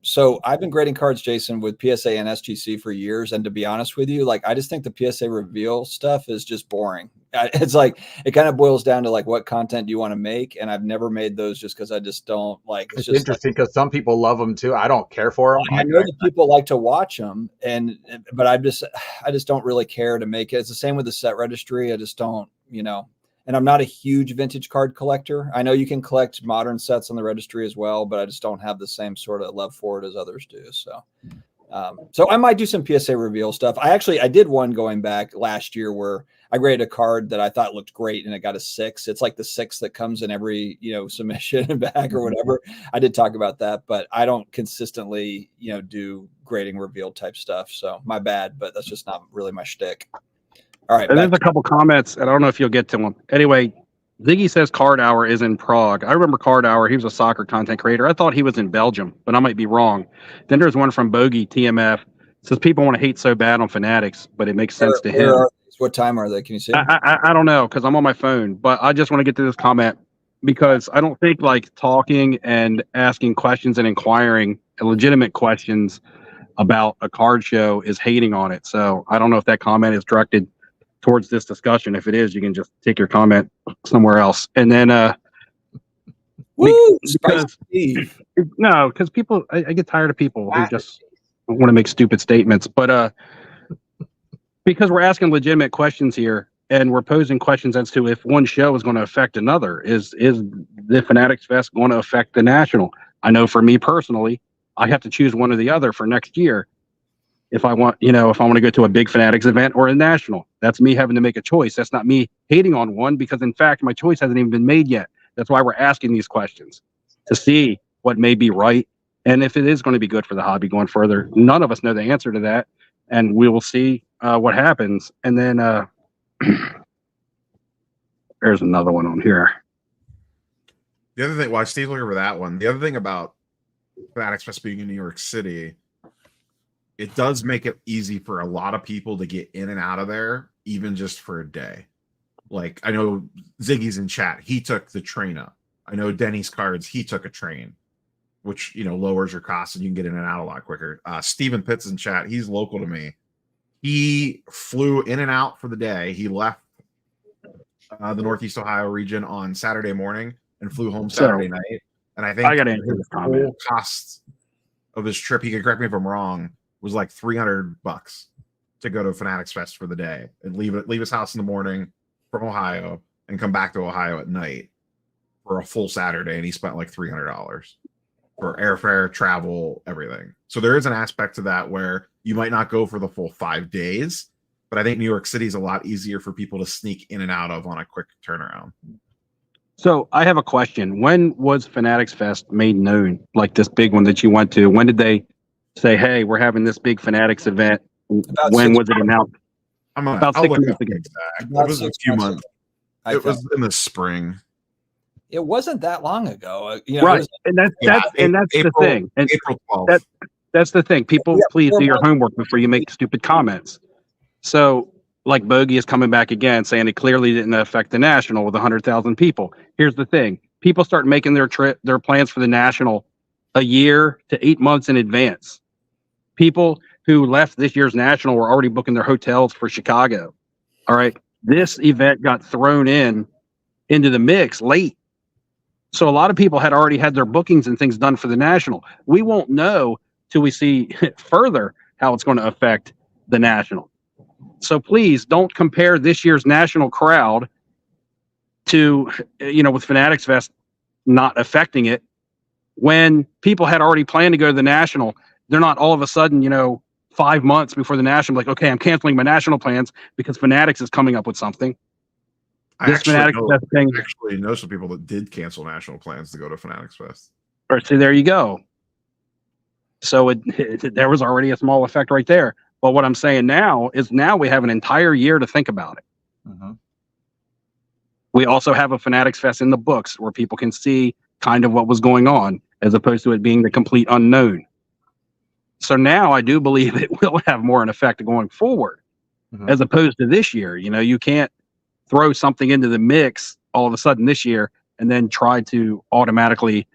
Speaker 1: So I've been grading cards, Jason, with PSA and SGC for years, and to be honest with you, I just think the PSA reveal stuff is just boring. It's it kind of boils down to what content do you want to make, and I've never made those just because I just don't like.
Speaker 2: It's just interesting because some people love them too. I don't care for them.
Speaker 1: I know that people like to watch them, but I just don't really care to make it. It's the same with the set registry. I just don't, And I'm not a huge vintage card collector. I know you can collect modern sets on the registry as well, but I just don't have the same sort of love for it as others do. So I might do some PSA reveal stuff. I did one going back last year where I graded a card that I thought looked great and it got a 6. It's like the 6 that comes in every, submission and back or whatever. I did talk about that, but I don't consistently, do grading reveal type stuff. So my bad, but that's just not really my shtick. All right.
Speaker 4: And there's a couple comments, and I don't know if you'll get to them. Anyway, Ziggy says Card Hour is in Prague. I remember Card Hour. He was a soccer content creator. I thought he was in Belgium, but I might be wrong. Then there's one from Bogey TMF. It says people want to hate so bad on Fanatics, but it makes sense to him.
Speaker 1: What time are they? Can you see?
Speaker 4: I don't know because I'm on my phone, but I just want to get to this comment because I don't think talking and asking questions and inquiring legitimate questions about a card show is hating on it. So I don't know if that comment is directed towards this discussion. If it is, you can just take your comment somewhere else. And then because people I get tired of people who just want to make stupid statements, but because we're asking legitimate questions here and we're posing questions as to if one show is going to affect another. Is the Fanatics Fest going to affect the National? I know for me personally, I have to choose one or the other for next year. If I want to go to a big Fanatics event or a National, that's me having to make a choice. That's not me hating on one because, in fact, my choice hasn't even been made yet. That's why we're asking these questions to see what may be right and if it is going to be good for the hobby going further. None of us know the answer to that, and we will see what happens. And then there's another one on here.
Speaker 3: The other thing, while Steve's looking for that one, the other thing about Fanatics Fest being in New York City, it does make it easy for a lot of people to get in and out of there, even just for a day. I know Ziggy's in chat. He took the train up. I know Denny's Cards. He took a train. which lowers your costs and you can get in and out a lot quicker. Steven Pitts in chat, he's local to me. He flew in and out for the day. He left the Northeast Ohio region on Saturday morning and flew home Saturday night. And I think
Speaker 4: I got to answer this comment.
Speaker 3: Whole cost of his trip, he can correct me if I'm wrong, was like $300 to go to Fanatics Fest for the day and leave his house in the morning from Ohio and come back to Ohio at night for a full Saturday. And he spent like $300 for airfare, travel, everything. So there is an aspect to that where you might not go for the full 5 days, but I think New York City is a lot easier for people to sneak in and out of on a quick turnaround.
Speaker 4: So I have a question. When was Fanatics Fest made known, like this big one that you went to? When did they say, hey, we're having this big Fanatics event? When was it announced? About 6 months ago.
Speaker 3: It was a few months. It was in the spring.
Speaker 1: It wasn't that long ago.
Speaker 4: Right. And that's the thing. And
Speaker 3: April 12th.
Speaker 4: That's the thing. People, please do your homework before you make stupid comments. So, like Bogey is coming back again, saying it clearly didn't affect the National with 100,000 people. Here's the thing. People start making their plans for the National a year to 8 months in advance. People who left this year's National were already booking their hotels for Chicago. All right. This event got thrown into the mix late. So a lot of people had already had their bookings and things done for the National. We won't know till we see further how it's going to affect the National. So please don't compare this year's National crowd to, with Fanatics Fest not affecting it. When people had already planned to go to the National, they're not all of a sudden, 5 months before the National, like, okay, I'm canceling my National plans because Fanatics is coming up with something.
Speaker 3: I actually
Speaker 4: thing.
Speaker 3: know some people that did cancel National plans to go to Fanatics Fest.
Speaker 4: Or see, there you go. So there was already a small effect right there. But what I'm saying now is we have an entire year to think about it.
Speaker 2: Mm-hmm.
Speaker 4: We also have a Fanatics Fest in the books where people can see kind of what was going on as opposed to it being the complete unknown. So now I do believe it will have more an effect going forward as opposed to this year. You can't throw something into the mix all of a sudden this year and then try to automatically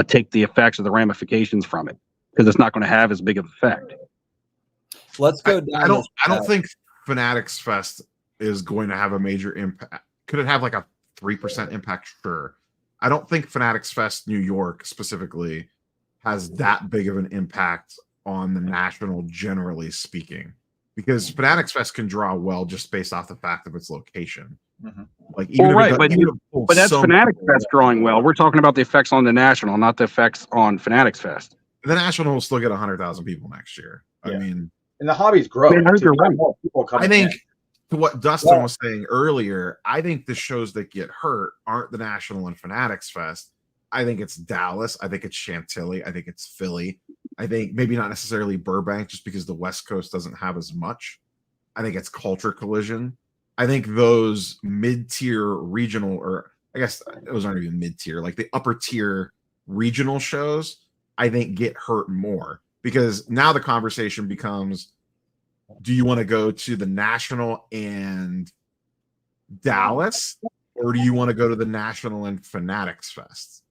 Speaker 4: take the effects or the ramifications from it because it's not going to have as big of an effect.
Speaker 1: Let's go down.
Speaker 3: I don't think Fanatics Fest is going to have a major impact. Could it have like a 3% impact? Sure. I don't think Fanatics Fest New York specifically has that big of an impact on the National, generally speaking, because Fanatics Fest can draw well just based off the fact of its location.
Speaker 2: Mm-hmm.
Speaker 3: Like,
Speaker 4: but that's Fanatics Fest drawing well. We're talking about the effects on the National, not the effects on Fanatics Fest.
Speaker 3: The National will still get 100,000 people next year. Yeah. I mean,
Speaker 2: and the hobbies grow.
Speaker 3: I think to what Dustin was saying earlier, I think the shows that get hurt aren't the National and Fanatics Fest. I think it's Dallas. I think it's Chantilly. I think it's Philly. I think maybe not necessarily Burbank, just because the West Coast doesn't have as much. I think it's Culture Collision. I think those mid-tier regional, or I guess those aren't even mid-tier, like the upper tier regional shows, I think get hurt more because now the conversation becomes, do you want to go to the National and Dallas, or do you want to go to the National and Fanatics Fest?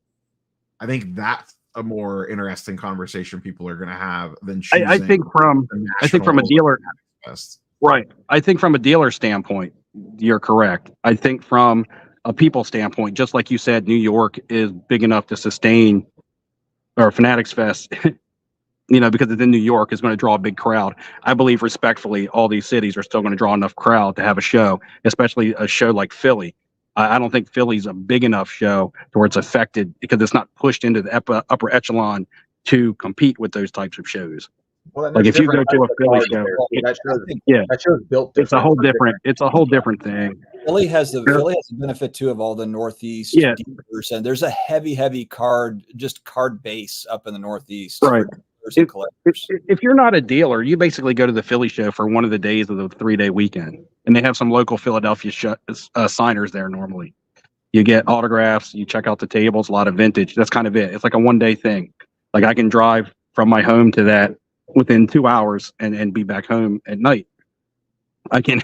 Speaker 3: I think that's a more interesting conversation people are going to have than choosing.
Speaker 4: I think from a dealer, right? I think from a dealer standpoint, you're correct. I think from a people standpoint, just like you said, New York is big enough to sustain, or Fanatics Fest, because it's in New York, is going to draw a big crowd. I believe respectfully, all these cities are still going to draw enough crowd to have a show, especially a show like Philly. I don't think Philly's a big enough show to where it's affected because it's not pushed into the upper echelon to compete with those types of shows.
Speaker 2: Well,
Speaker 4: like if you go to a Philly show,
Speaker 2: that show's built.
Speaker 4: It's a whole different. It's a whole different thing.
Speaker 1: Philly has the benefit too of all the Northeast dealers, and there's a heavy card base up in the Northeast.
Speaker 4: Right. If you're not a dealer, you basically go to the Philly show for one of the days of the 3-day weekend, and they have some local Philadelphia signers there normally. You get autographs, you check out the tables, a lot of vintage. That's kind of it. It's like a one-day thing. Like I can drive from my home to that within 2 hours and be back home at night. I can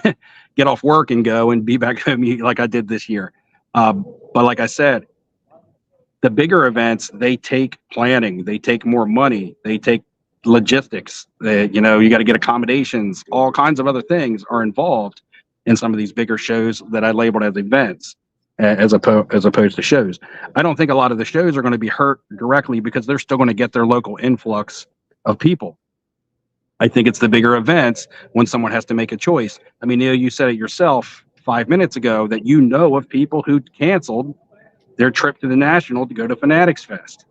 Speaker 4: get off work and go and be back home like I did this year. But like I said, The bigger events, they take planning, they take more money, they take logistics. You know, you got to get accommodations, all kinds of other things are involved in some of these bigger shows that I labeled as events, as opposed to shows. I don't think a lot of the shows are going to be hurt directly because they're still going to get their local influx of people. I think it's the bigger events when someone has to make a choice. I mean, Neil, you said it yourself 5 minutes ago that you know of people who canceled their trip to the National to go to Fanatics Fest.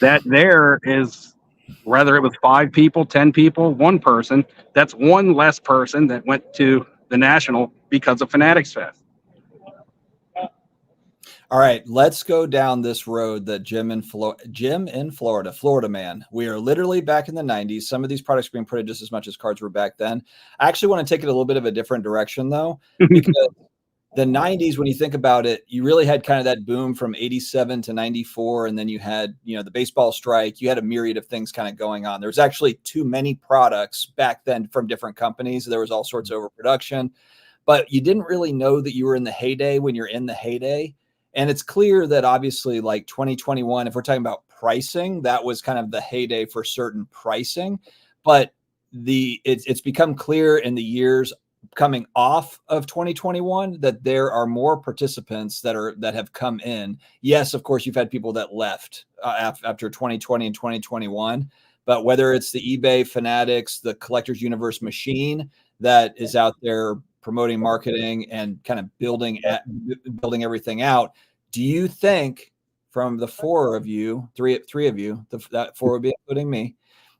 Speaker 4: That there is, whether it was 5 people, 10 people, 1 person, that's one less person that went to the National because of Fanatics Fest.
Speaker 1: All right, let's go down this road that Jim in Florida, Florida man. We are literally back in the 90s. Some of these products are being printed just as much as cards were back then. I actually want to take it a little bit of a different direction, though, because the 90s, when you think about it, you really had kind of that boom from 87 to 94. And then you had, you know, the baseball strike. You had a myriad of things kind of going on. There was actually too many products back then from different companies. There was all sorts of overproduction, but you didn't really know that you were in the heyday when you're in the heyday. And it's clear that obviously like 2021, if we're talking about pricing, that was kind of the heyday for certain pricing. But it's become clear in the years coming off of 2021 that there are more participants that have come in. Yes, of course, you've had people that left after 2020 and 2021. But whether it's the eBay Fanatics, the Collectors Universe machine that is out there promoting, marketing, and kind of building everything out. Do you think, from the 4 of you, three of you, that 4 would be including me,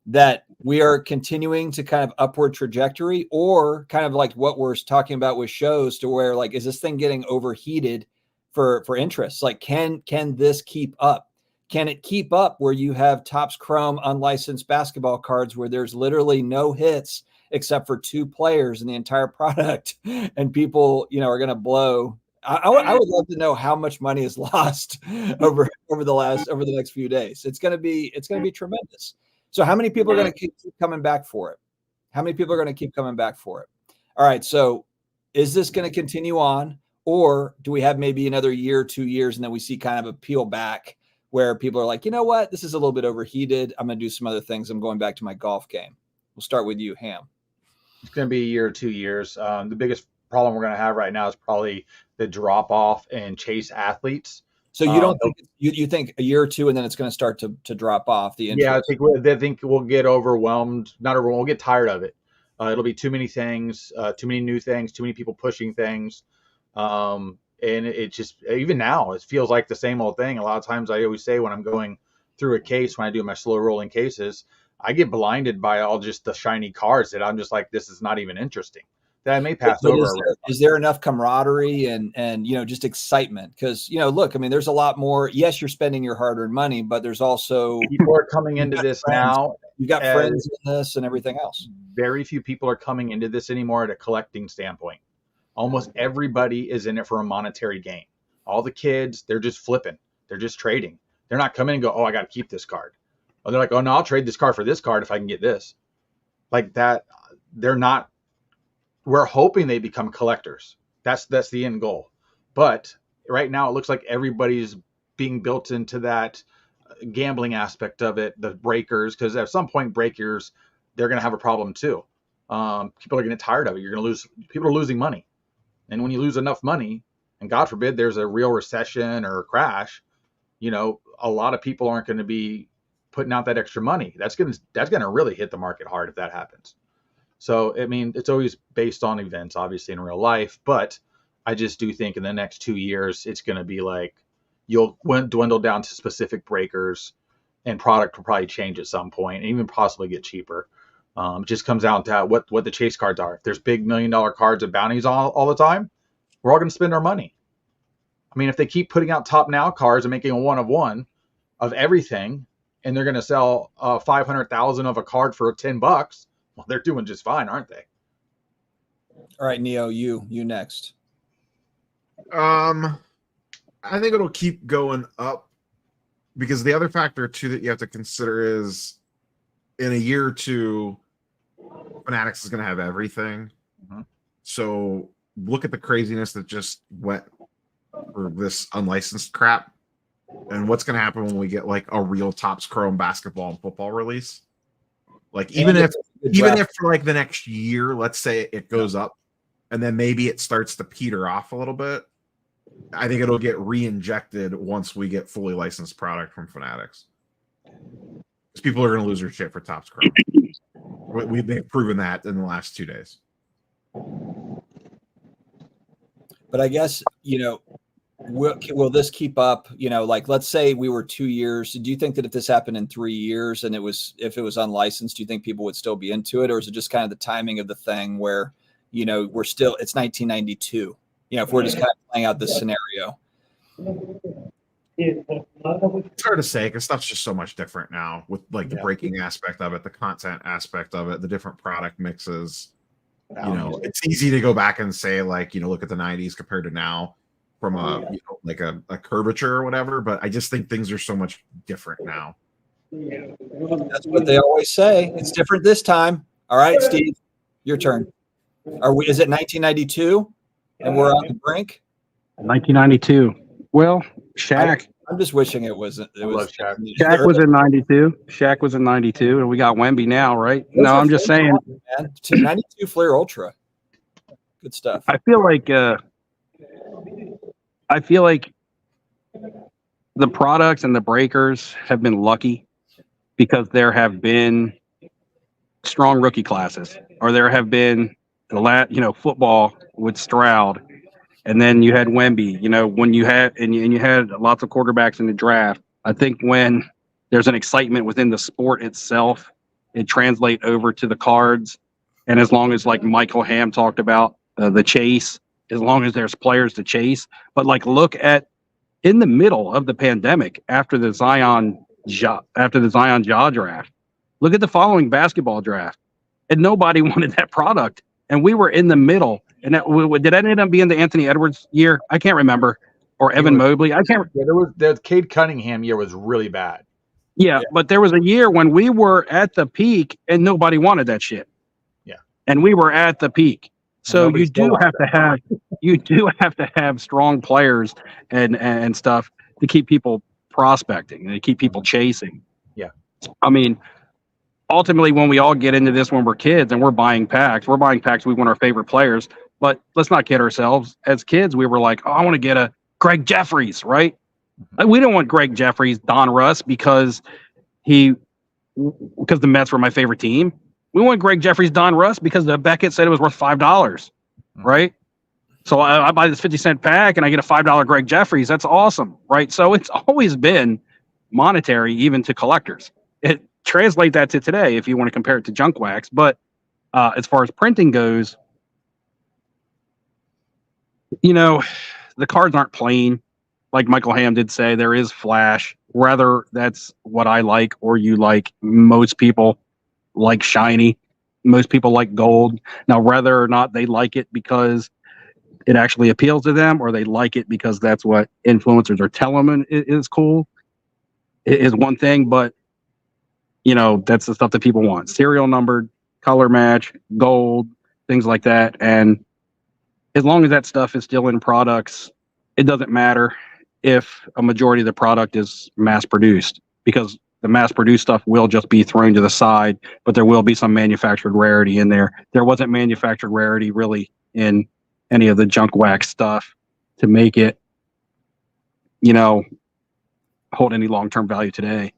Speaker 1: that we are continuing to kind of upward trajectory, or kind of like what we're talking about with shows, to where like, is this thing getting overheated for interest? Like, can this keep up? Can it keep up where you have Topps Chrome unlicensed basketball cards where there's literally no hits except for 2 players in the entire product, and people, you know, are going to blow? I would love to know how much money is lost over the next few days. It's going to be tremendous. So how many people are going to keep coming back for it? How many people are going to keep coming back for it? All right. So is this going to continue on, or do we have maybe another year, 2 years, and then we see kind of a peel back where people are like, you know what, this is a little bit overheated. I'm going to do some other things. I'm going back to my golf game. We'll start with you, Ham.
Speaker 2: It's going to be a year or 2 years. The biggest problem we're going to have right now is probably the drop off in chase athletes.
Speaker 1: So you don't think you think a year or 2 and then it's going to start to drop off the interest?
Speaker 2: Yeah, I think we'll get overwhelmed. Not overwhelmed. We'll get tired of it. It'll be too many things, too many new things, too many people pushing things. And it just, even now, it feels like the same old thing. A lot of times I always say when I'm going through a case, when I do my slow rolling cases, I get blinded by all just the shiny cards that I'm just like, this is not even interesting. That I may pass over.
Speaker 1: Is there enough camaraderie and you know, just excitement? Because, you know, look, I mean, there's a lot more. Yes, you're spending your hard-earned money, but there's also
Speaker 2: people are coming into this now.
Speaker 1: You've got friends in this and everything else.
Speaker 2: Very few people are coming into this anymore at a collecting standpoint. Almost everybody is in it for a monetary gain. All the kids, they're just flipping. They're just trading. They're not coming and go, oh, I got to keep this card. Or they're like, oh, no, I'll trade this card for this card if I can get this. Like that, they're not. We're hoping they become collectors. That's the end goal. But right now, it looks like everybody's being built into that gambling aspect of it, the breakers, because at some point, breakers, they're going to have a problem too. People are going to get tired of it. You're going to lose. People are losing money. And when you lose enough money, and God forbid there's a real recession or a crash, you know, a lot of people aren't going to be putting out that extra money. That's going to really hit the market hard if that happens. So, I mean, it's always based on events, obviously, in real life. But I just do think in the next 2 years, it's going to be like you'll dwindle down to specific breakers, and product will probably change at some point and even possibly get cheaper. It just comes down to what the chase cards are. If there's big $1 million cards and bounties all the time, we're all going to spend our money. I mean, if they keep putting out top now cards and making a 1 of 1 of everything, and they're going to sell 500,000 of a card for $10, well, they're doing just fine, aren't they?
Speaker 1: All right, Neo, you next.
Speaker 3: I think it'll keep going up, because the other factor too that you have to consider is in a year or 2, Fanatics is going to have everything.
Speaker 2: Mm-hmm.
Speaker 3: So look at the craziness that just went for this unlicensed crap. And what's going to happen when we get like a real Topps Chrome basketball and football release? Like even if for like the next year, let's say it goes up, and then maybe it starts to peter off a little bit, I think it'll get re-injected once we get fully licensed product from Fanatics. Because people are going to lose their shit for Topps Chrome. We've proven that in the last 2 days.
Speaker 1: But I guess, will this keep up? Like let's say we were 2 years. Do you think that if this happened in 3 years and if it was unlicensed, do you think people would still be into it? Or is it just kind of the timing of the thing where, it's 1992, if we're just kind of playing out this scenario?
Speaker 3: It's hard to say because stuff's just so much different now with like the breaking aspect of it, the content aspect of it, the different product mixes. It's easy to go back and say like, look at the 90s compared to now from like a curvature or whatever. But I just think things are so much different now.
Speaker 1: That's what they always say. It's different this time. All right, Steve, your turn. Is it 1992 and we're on the brink?
Speaker 4: 1992. Well, Shaq.
Speaker 1: I'm just wishing it wasn't. It was
Speaker 2: Shaq.
Speaker 4: Shaq was in 92. Shaq was in 92, and we got Wemby now, right? No, I'm just saying.
Speaker 1: 92 Flair Ultra. Good stuff.
Speaker 4: I feel like the products and the breakers have been lucky because there have been strong rookie classes, or there have been football with Stroud. And then you had Wemby, when you had you had lots of quarterbacks in the draft. I think when there's an excitement within the sport itself, it translates over to the cards. And as long as, like Michael Ham talked about, the chase, as long as there's players to chase. But like, look at in the middle of the pandemic after the Zion Ja draft, look at the following basketball draft, and nobody wanted that product, and we were in the middle. And did that end up being the Anthony Edwards year? I can't remember. Or Evan Mobley. I can't.
Speaker 2: Yeah, the Cade Cunningham year was really bad.
Speaker 4: Yeah, but there was a year when we were at the peak and nobody wanted that shit.
Speaker 2: Yeah.
Speaker 4: And we were at the peak. So you do have to have strong players and stuff to keep people prospecting and to keep people chasing.
Speaker 2: Yeah.
Speaker 4: I mean, ultimately, when we all get into this when we're kids and we're buying packs, we want our favorite players. But let's not kid ourselves. As kids, we were like, oh, I want to get a Greg Jeffries, right? Like, we don't want Greg Jeffries, Don Russ, because the Mets were my favorite team. We want Greg Jeffries, Don Russ, because the Beckett said it was worth $5, right? So I buy this 50-cent pack and I get a $5 Greg Jeffries. That's awesome, right? So it's always been monetary, even to collectors. It translate that to today if you want to compare it to junk wax. But as far as printing goes, the cards aren't plain. Like Michael Ham did say, there is flash. Whether that's what I like or you like, most people like shiny. Most people like gold. Now, whether or not they like it because it actually appeals to them or they like it because that's what influencers are telling them is cool, is one thing. But, that's the stuff that people want. Serial numbered, color match, gold, things like that. And as long as that stuff is still in products, it doesn't matter if a majority of the product is mass produced, because the mass produced stuff will just be thrown to the side, but there will be some manufactured rarity in there. There wasn't manufactured rarity really in any of the junk wax stuff to make it, hold any long-term value today.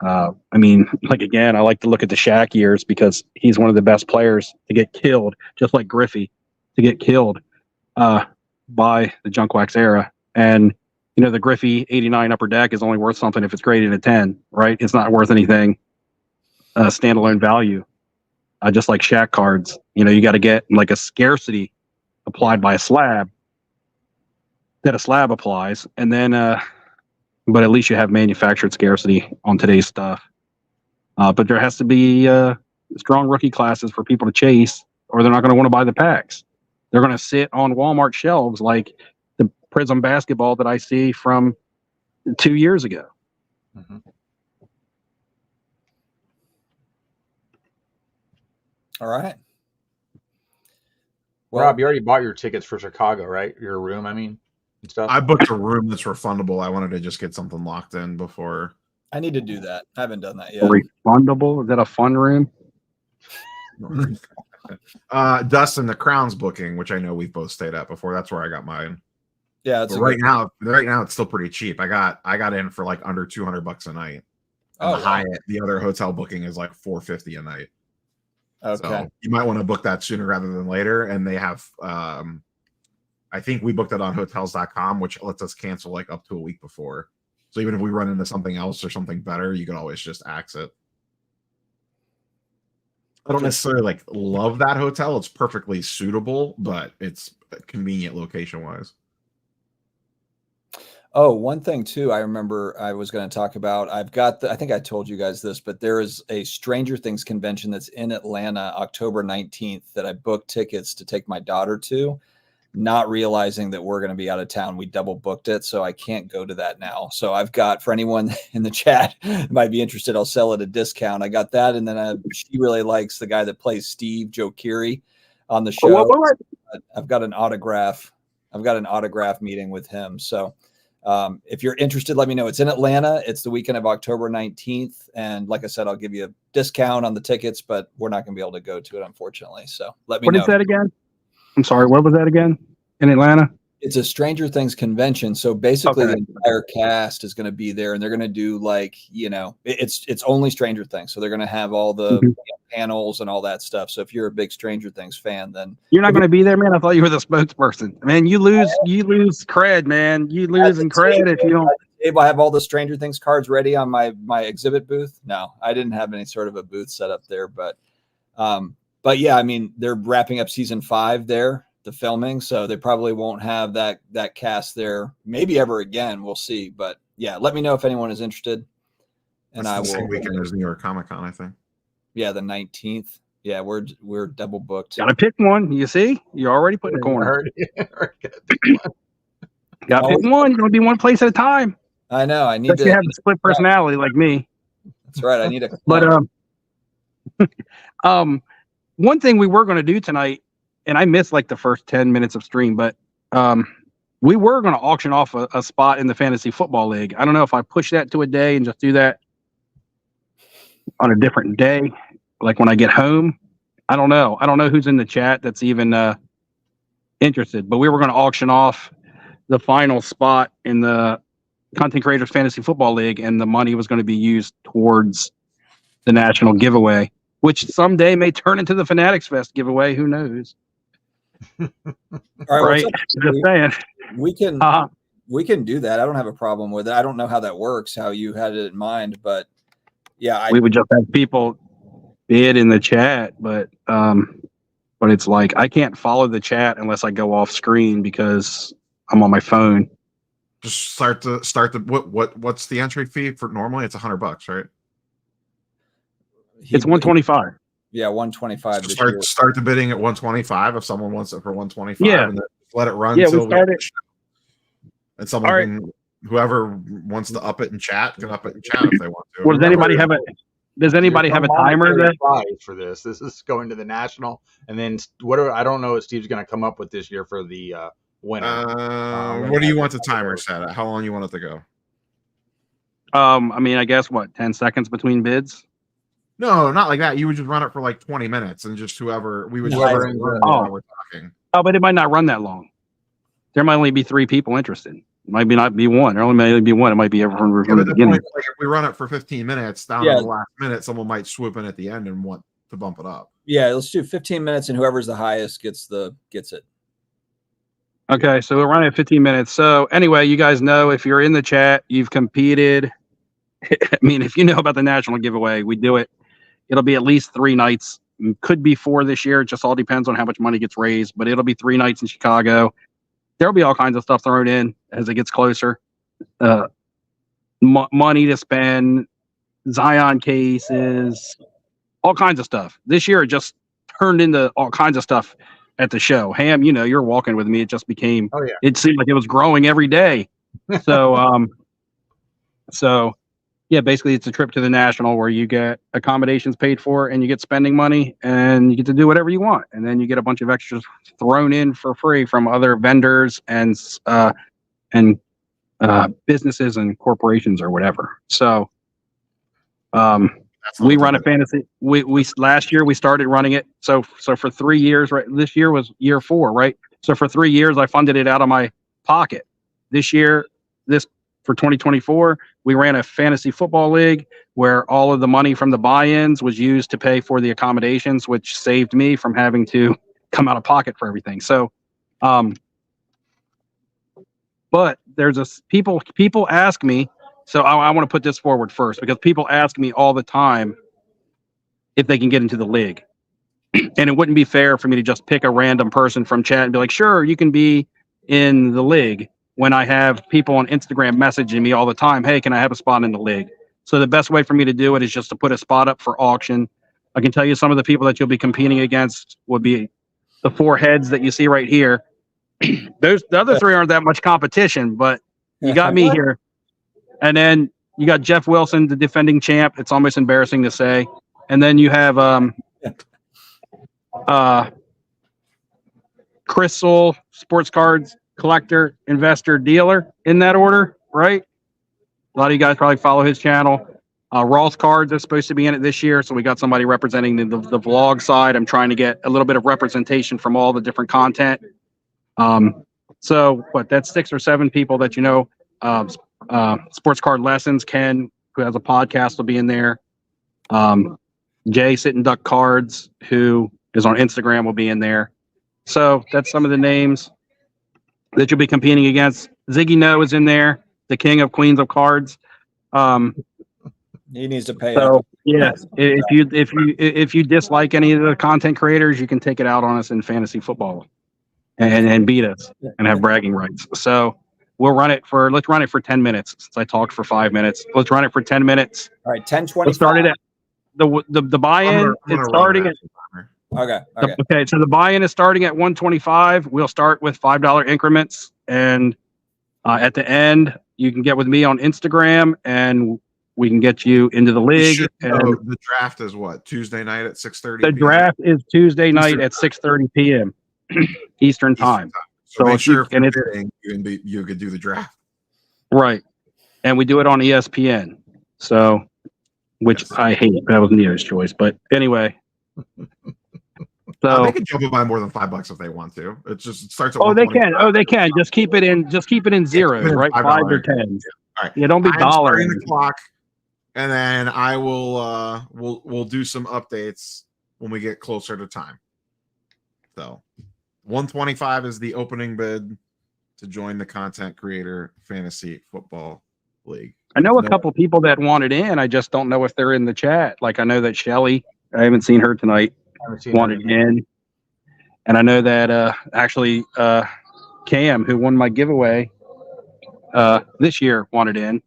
Speaker 4: Again, I like to look at the Shaq years because he's one of the best players to get killed, just like Griffey, to get killed by the junk wax era. And, the Griffey 89 upper deck is only worth something if it's graded a 10, right? It's not worth anything standalone value. Just like Shaq cards, you got to get like a scarcity applied by a slab that a slab applies. And then, but at least you have manufactured scarcity on today's stuff. But there has to be strong rookie classes for people to chase, or they're not going to want to buy the packs. They're going to sit on Walmart shelves like the Prism basketball that I see from 2 years ago.
Speaker 2: Mm-hmm.
Speaker 1: All right.
Speaker 2: Well, Rob, you already bought your tickets for Chicago, right? Your room, I mean. and stuff.
Speaker 3: I booked a room that's refundable. I wanted to just get something locked in before.
Speaker 1: I need to do that. I haven't done that yet.
Speaker 4: Refundable? Is that a fun room?
Speaker 3: Dustin, the Crown's booking, which I know we've both stayed at before. That's where I got mine.
Speaker 1: Yeah, it's
Speaker 3: right now it's still pretty cheap. I got in for like under $200 a night. And the Hyatt, the other hotel booking is like $450 a night.
Speaker 1: Okay.
Speaker 3: So you might want to book that sooner rather than later. And they have I think we booked it on hotels.com, which lets us cancel like up to a week before. So even if we run into something else or something better, you can always just axe it. I don't necessarily like love that hotel. It's perfectly suitable, but it's convenient location wise.
Speaker 1: Oh, one thing too, I remember I was going to talk about. I've got I think I told you guys this, but there is a Stranger Things convention that's in Atlanta, October 19th, that I booked tickets to take my daughter to, not realizing that we're going to be out of town. We double booked it, so I can't go to that now. So I've got, for anyone in the chat who might be interested, I'll sell at a discount. I got that, and then she really likes the guy that plays Steve, Joe Keery, on the show. I've got an autograph. I've got an autograph meeting with him. So if you're interested, let me know. It's in Atlanta. It's the weekend of October 19th. And like I said, I'll give you a discount on the tickets, but we're not going to be able to go to it, unfortunately. So let me know.
Speaker 4: What is that again? I'm sorry, what was that again? In Atlanta?
Speaker 1: It's a Stranger Things convention. So basically the entire cast is going to be there, and they're going to do like, it's only Stranger Things. So they're going to have all the panels and all that stuff. So if you're a big Stranger Things fan, then
Speaker 4: you're not going to be there, man. I thought you were the spokesperson. Man, you lose cred, man. You lose in cred if you don't.
Speaker 1: I have all the Stranger Things cards ready on my exhibit booth. No, I didn't have any sort of a booth set up there, but yeah, I mean, they're wrapping up season 5 there, the filming, so they probably won't have that cast there maybe ever again. We'll see, but yeah, let me know if anyone is interested, and I will.
Speaker 3: Same weekend as New York Comic Con, I think.
Speaker 1: Yeah, the 19th. Yeah, we're double booked.
Speaker 4: Gotta pick one. You see, you're already putting a corner. Gotta pick one. You're gonna be one place at a time.
Speaker 1: I know. I need
Speaker 4: to have a split personality like me.
Speaker 1: That's right. I need a.
Speaker 4: But one thing we were going to do tonight, and I missed like the first 10 minutes of stream, but we were going to auction off a spot in the Fantasy Football League. I don't know if I push that to a day and just do that on a different day, like when I get home. I don't know. I don't know who's in the chat that's even interested, but we were going to auction off the final spot in the Content Creators Fantasy Football League, and the money was going to be used towards the national giveaway, which someday may turn into the Fanatics Fest giveaway. Who knows?
Speaker 1: All right.
Speaker 4: Just saying.
Speaker 1: We can do that. I don't have a problem with it. I don't know how that works, how you had it in mind, but yeah,
Speaker 4: we would just have people bid in the chat, but it's like I can't follow the chat unless I go off screen because I'm on my phone.
Speaker 3: Just start the what's the entry fee for normally? It's $100, right?
Speaker 4: It's 125.
Speaker 1: Yeah, 125.
Speaker 3: So start the bidding at 125 if someone wants it for 125.
Speaker 4: Yeah,
Speaker 3: and then let it run.
Speaker 4: Yeah, we started.
Speaker 3: And someone whoever wants to up it in chat can up it in chat if they want to.
Speaker 4: Well, does anybody have a timer
Speaker 2: for this? This is going to the national, and then I don't know what Steve's going to come up with this year for the winner.
Speaker 3: What do you want the timer set at? How long you want it to go?
Speaker 4: I mean, I guess 10 seconds between bids.
Speaker 3: No, not like that. You would just run it for like 20 minutes, and just whoever we're talking.
Speaker 4: Oh, but it might not run that long. There might only be 3 people interested. It might not be one. There only may be one. It might be everyone from the beginning.
Speaker 3: If we run it for 15 minutes, down to the last minute, someone might swoop in at the end and want to bump it up.
Speaker 1: Yeah, let's do 15 minutes, and whoever's the highest gets it.
Speaker 4: Okay, so we're running at 15 minutes. So anyway, you guys know if you're in the chat, you've competed. I mean, if you know about the national giveaway, we do it. It'll be at least 3 nights. Could be 4 this year. It just all depends on how much money gets raised, but it'll be 3 nights in Chicago. There'll be all kinds of stuff thrown in as it gets closer. Money to spend, Zion cases, all kinds of stuff. This year it just turned into all kinds of stuff at the show. Ham, you're walking with me. It just became, it seemed like it was growing every day. So, yeah, basically it's a trip to the national where you get accommodations paid for and you get spending money and you get to do whatever you want. And then you get a bunch of extras thrown in for free from other vendors and and businesses and corporations or whatever. So we run a fantasy. We last year we started running it. So for 3 years, right? This year was year 4, right? So for 3 years, I funded it out of my pocket. This year, for 2024, we ran a fantasy football league where all of the money from the buy-ins was used to pay for the accommodations, which saved me from having to come out of pocket for everything. So, but there's people ask me. So I want to put this forward first because people ask me all the time if they can get into the league. And it wouldn't be fair for me to just pick a random person from chat and be like, sure, you can be in the league, when I have people on Instagram messaging me all the time, hey, can I have a spot in the league? So the best way for me to do it is just to put a spot up for auction. I can tell you some of the people that you'll be competing against would be the 4 heads that you see right here. The other 3 aren't that much competition, but you got me here. And then you got Jeff Wilson, the defending champ. It's almost embarrassing to say. And then you have Chris Soule, sports cards collector, investor, dealer, in that order, right? A lot of you guys probably follow his channel. Ross Cards is supposed to be in it this year, so we got somebody representing the vlog side. I'm trying to get a little bit of representation from all the different content. But that's 6 or 7 people that you know. Sports Card Lessons, Ken, who has a podcast, will be in there. Jay Sit and Duck Cards, who is on Instagram, will be in there. So that's some of the names that you'll be competing against. Ziggy No is in there, the king of queens of cards.
Speaker 1: He needs to pay.
Speaker 4: So yeah, if you dislike any of the content creators, you can take it out on us in fantasy football and beat us and have bragging rights. So let's run it for 10 minutes. Since I talked for 5 minutes, let's run it for 10 minutes.
Speaker 1: All right, 10:25.
Speaker 4: Let's start it at the buy-in. It's starting at. Okay. So the buy-in is starting at $125. We'll start with $5 increments, and at the end, you can get with me on Instagram, and we can get you into the league.
Speaker 3: The draft is what, Tuesday night at 6:30.
Speaker 4: The draft is Tuesday night at 6:30 p.m. Eastern time.
Speaker 3: So make sure you could do the draft.
Speaker 4: Right, and we do it on ESPN. So, which I hate. That was Neo's choice, but anyway. So
Speaker 3: they can jump and buy more than $5 if they want to. It starts at.
Speaker 4: They can. Just keep it in zeros, right? 5 or 10.
Speaker 3: All right.
Speaker 4: Yeah, don't be dollars.
Speaker 3: The clock, and then I will. We'll do some updates when we get closer to time. So, 125 is the opening bid to join the Content Creator Fantasy Football League.
Speaker 4: I know a couple people that wanted in. I just don't know if they're in the chat. Like I know that Shelly. I haven't seen her tonight. Wanted in, and I know that Cam, who won my giveaway this year, wanted in.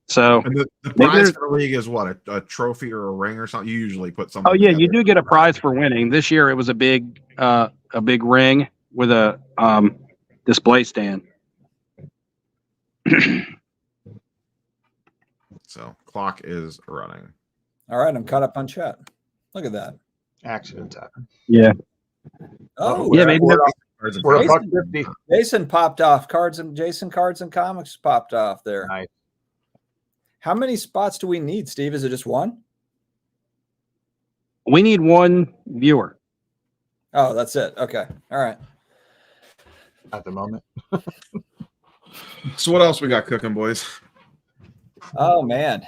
Speaker 4: So
Speaker 3: and the prize for the league is what, a trophy or a ring or something. You usually put something.
Speaker 4: Oh yeah,
Speaker 3: together.
Speaker 4: you do get a prize for winning. This year it was a big ring with a display stand.
Speaker 3: So clock is running.
Speaker 1: All right, I'm caught up on chat. Look at that.
Speaker 2: Accidents happen.
Speaker 4: Yeah.
Speaker 1: Oh,
Speaker 4: yeah. Maybe
Speaker 2: we're $1.50.
Speaker 1: Jason popped off. Jason Cards and Comics popped off there.
Speaker 2: Nice.
Speaker 1: How many spots do we need, Steve? Is it just one?
Speaker 4: We need one viewer.
Speaker 1: Oh, that's it. Okay. All right.
Speaker 2: At the moment.
Speaker 3: So what else we got cooking, boys?
Speaker 1: Oh man.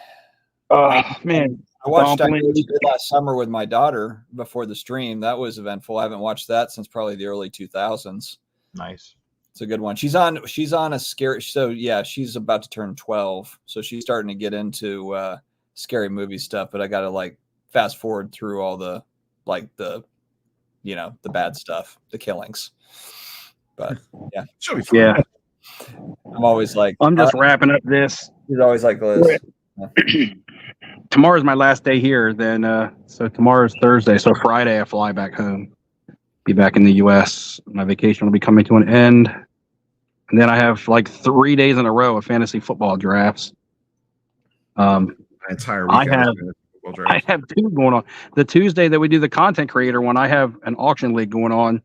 Speaker 4: Man.
Speaker 1: I watched last summer with my daughter before the stream. That was eventful. I haven't watched that since probably the early 2000s.
Speaker 2: Nice.
Speaker 1: It's a good one. She's on a scary. So yeah, she's about to turn 12. So she's starting to get into scary movie stuff. But I got to fast forward through all the the bad stuff, the killings. But yeah,
Speaker 3: should be fun.
Speaker 4: Yeah.
Speaker 1: I'm always
Speaker 4: I'm just wrapping up this.
Speaker 1: He's always like this.
Speaker 4: Tomorrow's my last day here. Then, so tomorrow's Thursday. So Friday, I fly back home. Be back in the U.S. My vacation will be coming to an end, and then I have 3 days in a row of fantasy football drafts.
Speaker 3: Entire weekend.
Speaker 4: I have 2 going on. The Tuesday that we do the content creator one, I have an auction league going on.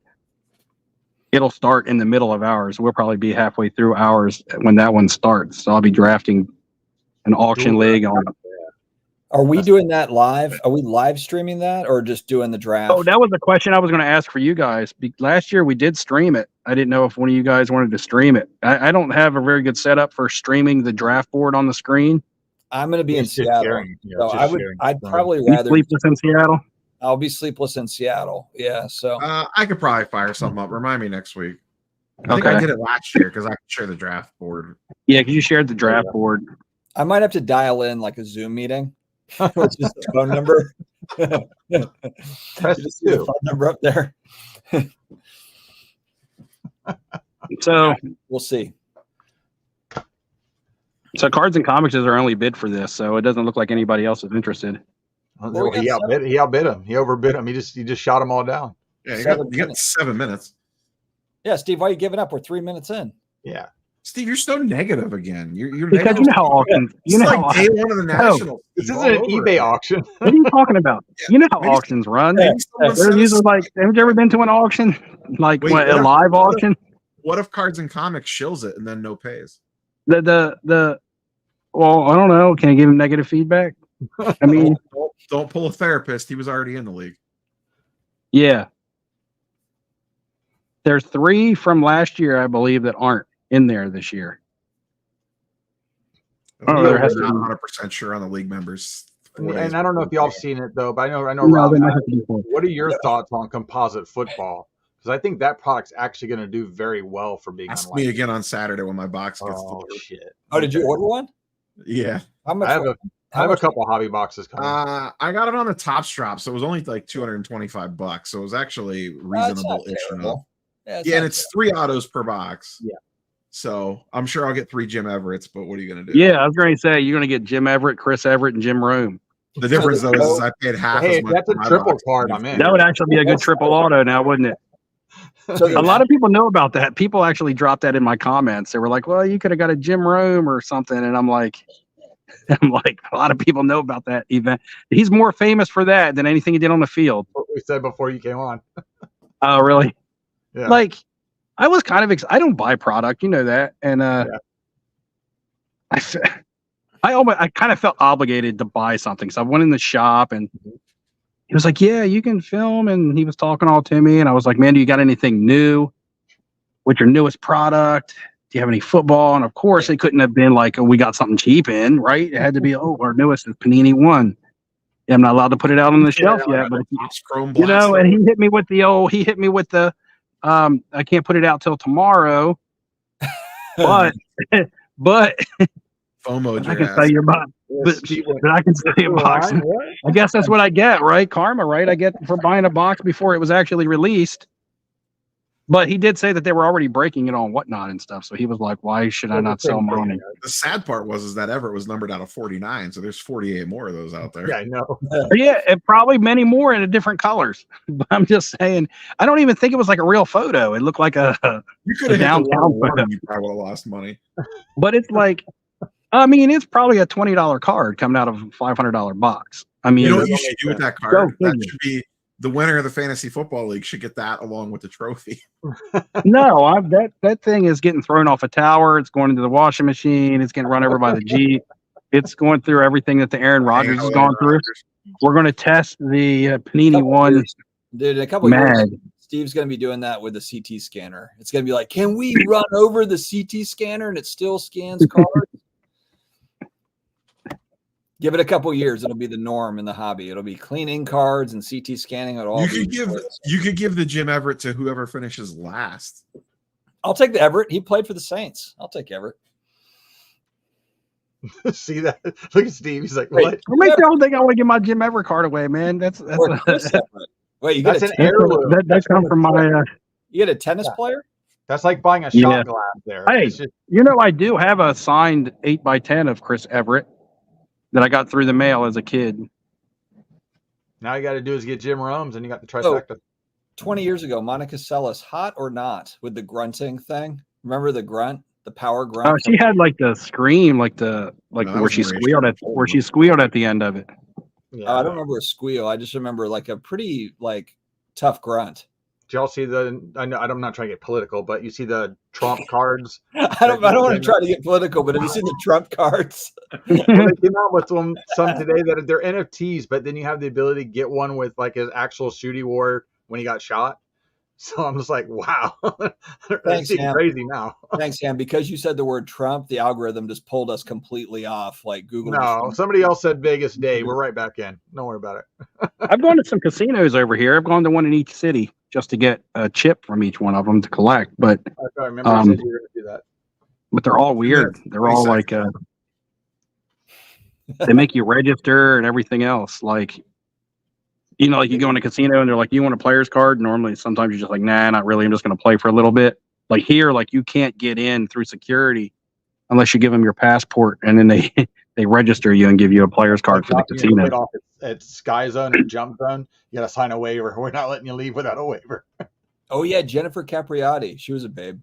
Speaker 4: it'll start in the middle of ours. We'll probably be halfway through ours when that one starts. So I'll be drafting an auction league on.
Speaker 1: Are we doing that live? Are we live streaming that or just doing the draft?
Speaker 4: Oh, that was the question I was going to ask for you guys. Last year we did stream it. I didn't know if one of you guys wanted to stream it. I don't have a very good setup for streaming the draft board on the screen.
Speaker 1: I'm going to be in Seattle. So I'd probably
Speaker 4: You
Speaker 1: rather
Speaker 4: sleepless in Seattle.
Speaker 1: I'll be sleepless in Seattle. Yeah. So
Speaker 3: I could probably fire something up. Remind me next week. I think
Speaker 4: Okay.
Speaker 3: I did it last year because I could share the draft board.
Speaker 4: Yeah, because you shared the draft board.
Speaker 1: I might have to dial in like a Zoom meeting, which is the phone number.
Speaker 2: That's
Speaker 1: Just see the phone number up there.
Speaker 4: So
Speaker 1: We'll see.
Speaker 4: Cards and Comics is our only bid for this, so it doesn't look like anybody else is interested.
Speaker 2: Well, he outbid him. He overbid him. He just shot them all down.
Speaker 3: Yeah, you got 7 minutes.
Speaker 1: Yeah, Steve, why are you giving up? We're 3 minutes in.
Speaker 2: Yeah.
Speaker 3: Steve, you're so negative again. You're
Speaker 4: Because
Speaker 3: negative.
Speaker 4: you know how auctions. You know
Speaker 3: It's
Speaker 4: how
Speaker 3: like day one of the national.
Speaker 2: This isn't an eBay auction.
Speaker 4: What are you talking about? You know how
Speaker 3: Maybe-
Speaker 4: auctions run.
Speaker 3: Maybe someone
Speaker 4: They're
Speaker 3: sent us-
Speaker 4: usually like, have you ever been to an auction? Like
Speaker 3: Wait,
Speaker 4: what, a
Speaker 3: what if-
Speaker 4: live
Speaker 3: what if-
Speaker 4: auction?
Speaker 3: What if Cards and Comics shills it and then no pays?
Speaker 4: Well, I don't know. Can I give him negative feedback? I mean,
Speaker 3: Don't pull a therapist. He was already in the league.
Speaker 4: yeah. There's 3 from last year, I believe, that aren't in there this year. Oh, there has to
Speaker 3: not
Speaker 4: be.
Speaker 3: 100% sure on the league members.
Speaker 2: And I don't know if y'all have seen it though, but I know
Speaker 4: No,
Speaker 2: Rob.
Speaker 4: there might have to be more.
Speaker 2: What are your thoughts on composite football? Because I think that product's actually going to do very well for being
Speaker 3: Ask
Speaker 2: online.
Speaker 3: me again on Saturday when my box gets
Speaker 2: Oh
Speaker 3: delivered.
Speaker 2: shit!
Speaker 1: Oh, did you order one?
Speaker 3: Yeah.
Speaker 1: How much?
Speaker 2: I have a couple hobby boxes coming.
Speaker 3: I got it on the top strap, so it was only like $225. So it was actually reasonable-ish enough. Yeah, and it's 3 autos per box.
Speaker 2: Yeah.
Speaker 3: So I'm sure I'll get 3 Jim Everetts, but what are you going to do?
Speaker 4: Yeah, I was going to say you're going to get Jim Everett, Chris Everett, and Jim Rome.
Speaker 3: The difference though is I paid half
Speaker 2: Hey,
Speaker 3: as
Speaker 2: if
Speaker 3: much.
Speaker 2: that's
Speaker 3: for
Speaker 2: a
Speaker 3: my
Speaker 2: triple
Speaker 3: box.
Speaker 2: card, I'm in.
Speaker 4: That would actually be a good triple auto now, wouldn't it?
Speaker 1: So
Speaker 4: A lot of people know about that. People actually dropped that in my comments. They were like, well, you could have got a Jim Rome or something. And I'm like, a lot of people know about that event. He's more famous for that than anything he did on the field.
Speaker 2: What we said before you came on.
Speaker 4: Oh, really?
Speaker 2: Yeah.
Speaker 4: Like, I was kind of I don't buy product, you know that. And I kind of felt obligated to buy something. So I went in the shop and he was like, yeah, you can film. And he was talking all to me. And I was like, man, do you got anything new? What's your newest product? Do you have any football? And of course, it couldn't have been like, oh, we got something cheap in, right? It had to be, oh, our newest is Panini 1. Yeah, I'm not allowed to put it out on the shelf yet. But,
Speaker 3: Chrome
Speaker 4: you know,
Speaker 3: blaster.
Speaker 4: and he hit me with the, I can't put it out till tomorrow. But
Speaker 3: FOMO
Speaker 4: I can
Speaker 3: jazz.
Speaker 4: sell your box. But I can sell you a box. I guess that's what I get, right? Karma, right? I get for buying a box before it was actually released. But he did say that they were already breaking it on Whatnot and stuff. So he was like, why should I not sell mine?
Speaker 3: The sad part was that Everett was numbered out of 49, so there's 48 more of those out there.
Speaker 2: Yeah, I know.
Speaker 4: Yeah, and probably many more in different colors. But I'm just saying, I don't even think it was like a real photo. It looked like
Speaker 3: You could have
Speaker 4: downtown photo.
Speaker 3: You probably would have lost money.
Speaker 4: But it's like, I mean, it's probably a $20 card coming out of a $500 box. I mean,
Speaker 3: You know what you should do with that
Speaker 4: Go
Speaker 3: card? That
Speaker 4: figure.
Speaker 3: should be the winner of the fantasy football league should get that along with the trophy.
Speaker 4: no, that thing is getting thrown off a tower. It's going into the washing machine. It's getting run over by the Jeep. It's going through everything that the Aaron Rodgers has gone through. We're going to test the Panini 1
Speaker 1: Dude, in a couple of years,
Speaker 4: mag.
Speaker 1: Steve's going to be doing that with the CT scanner. It's going to be like, can we run over the CT scanner and it still scans cards? Give it a couple of years, it'll be the norm in the hobby. It'll be cleaning cards and CT scanning. It'll all
Speaker 3: You could give the Jim Everett to whoever finishes last.
Speaker 1: I'll take the Everett. He played for the Saints. I'll take Everett.
Speaker 2: See that? Look at Steve. He's like,
Speaker 1: Wait,
Speaker 2: what?
Speaker 4: What makes y'all think I want to give my Jim Everett card away, man? That's
Speaker 1: Or Chris Everett. Wait, you get
Speaker 2: That's
Speaker 1: a
Speaker 2: an heirloom.
Speaker 4: that comes from my.
Speaker 1: you get a tennis player?
Speaker 2: That's like buying a shot
Speaker 4: Yeah.
Speaker 2: glass there.
Speaker 4: Hey,
Speaker 2: It's just-
Speaker 4: you know, I do have a signed 8x10 of Chris Everett that I got through the mail as a kid.
Speaker 2: now you got to do is get Jim Rome's and you got the trifecta.
Speaker 1: 20 years ago, Monica Seles, hot or not, with the grunting thing. Remember the grunt, the power grunt?
Speaker 4: Oh, she had like the scream, like
Speaker 3: No, that
Speaker 4: where
Speaker 3: was
Speaker 4: she
Speaker 3: Marie.
Speaker 4: squealed at the end of it.
Speaker 2: Yeah.
Speaker 1: I don't remember a squeal. I just remember like a pretty like tough grunt.
Speaker 2: y'all see the? I know I'm not trying to get political, but you see the Trump cards.
Speaker 1: I don't want to try to get political, but have you seen the Trump cards?
Speaker 2: Well, they came out with some today that they're NFTs, but then you have the ability to get one with like his actual shoot he wore when he got shot. So I'm just like, wow, that's crazy now.
Speaker 1: Thanks, Sam. Because you said the word Trump, the algorithm just pulled us completely off. Like Google.
Speaker 2: No, somebody else said Vegas Day. We're right back in. Don't worry about it.
Speaker 4: I've gone to some casinos over here. I've gone to one in each city just to get a chip from each one of them to collect. But
Speaker 2: I remember you said you were going to do that.
Speaker 4: But they're all weird. They're all like they make you register and everything else. Like, you know, like you go in a casino and they're like, you want a player's card? Normally, sometimes you're just like, nah, not really. I'm just going to play for a little bit. Like here, like you can't get in through security unless you give them your passport, and then they register you and give you a player's card for the casino.
Speaker 2: Off at Sky Zone or Jump Zone, you got to sign a waiver. We're not letting you leave without a waiver.
Speaker 1: Oh yeah, Jennifer Capriati. She was a babe.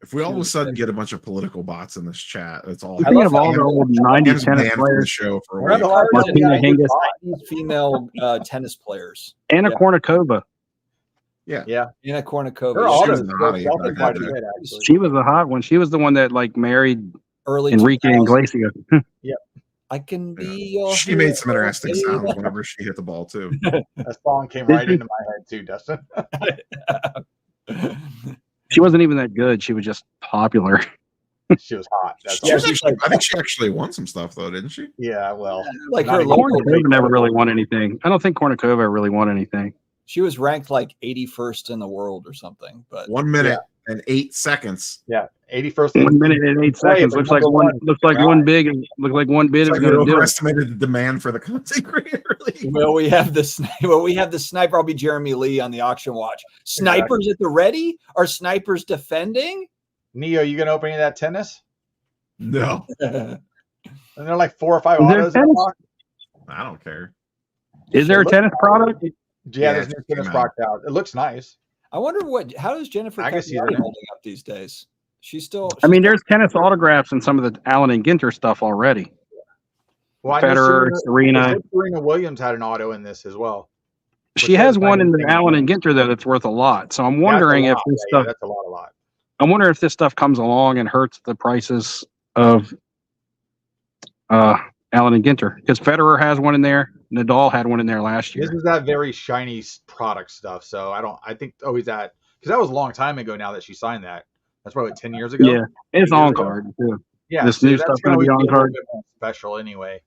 Speaker 3: If we all of a sudden get a bunch of political bots in this chat, that's all.
Speaker 4: I love all the old 90s tennis players.
Speaker 3: The show for
Speaker 1: female tennis players.
Speaker 4: Anna Kournikova.
Speaker 1: Yeah. Anna Kournikova.
Speaker 4: She was the hot one. She was the one that like married
Speaker 1: early
Speaker 4: Enrique Iglesias.
Speaker 2: Yeah.
Speaker 1: I can be.
Speaker 3: She made some interesting sounds whenever she hit the ball too.
Speaker 2: That song came right into my head too, Dustin.
Speaker 4: She wasn't even that good. She was just popular.
Speaker 2: She was hot.
Speaker 3: I think she actually won some stuff though, didn't she?
Speaker 2: Yeah, well,
Speaker 1: like her
Speaker 4: Kournikova never really won anything. I don't think Kournikova really won anything.
Speaker 1: She was ranked like 81st in the world or something. But
Speaker 3: 1 minute and 8 seconds.
Speaker 2: Yeah, 81st.
Speaker 4: 1 minute and 8 seconds. Looks like one bid is going to do it.
Speaker 3: Overestimated the demand for the content creator.
Speaker 1: Well, we have the sniper. I'll be Jeremy Lee on the auction watch. Snipers at the ready? Are snipers defending?
Speaker 2: Neo, you gonna open any of that tennis?
Speaker 3: No.
Speaker 2: And they're like 4 or 5 autos.
Speaker 3: I don't care.
Speaker 4: Is there a tennis product?
Speaker 2: Yeah, there's new tennis product out. It looks nice.
Speaker 1: I wonder how does Jennifer Capriati holding up these days? She's
Speaker 4: there's tennis autographs and some of the Allen and Ginter stuff already.
Speaker 2: Well,
Speaker 4: Federer, Serena
Speaker 2: Williams had an auto in this as well.
Speaker 4: She has one in the Allen and Ginter though that's worth a lot. So I'm wondering if this stuff.
Speaker 2: That's a lot.
Speaker 4: I'm wondering if this stuff comes along and hurts the prices of Allen and Ginter, because Federer has one in there. Nadal had one in there last year.
Speaker 2: This is that very shiny product stuff. So I think always that, because that was a long time ago now that she signed that. That's probably 10 years ago.
Speaker 4: Yeah, it's on card too.
Speaker 2: Yeah,
Speaker 4: this new stuff going to be on card.
Speaker 2: Special anyway.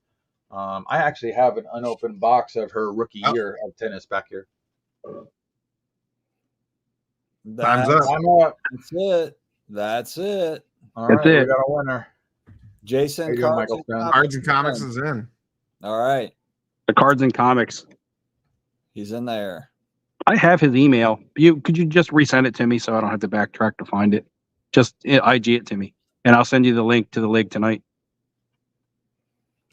Speaker 2: I actually have an unopened box of her rookie year of tennis back here.
Speaker 3: Time's up.
Speaker 1: That's it. That's it.
Speaker 2: All right, we got a winner.
Speaker 1: Jason,
Speaker 3: Cards and Comics is in.
Speaker 1: All right.
Speaker 4: The Cards and Comics.
Speaker 1: He's in there.
Speaker 4: I have his email. Could you just resend it to me so I don't have to backtrack to find it? Just IG it to me, and I'll send you the link to the league tonight.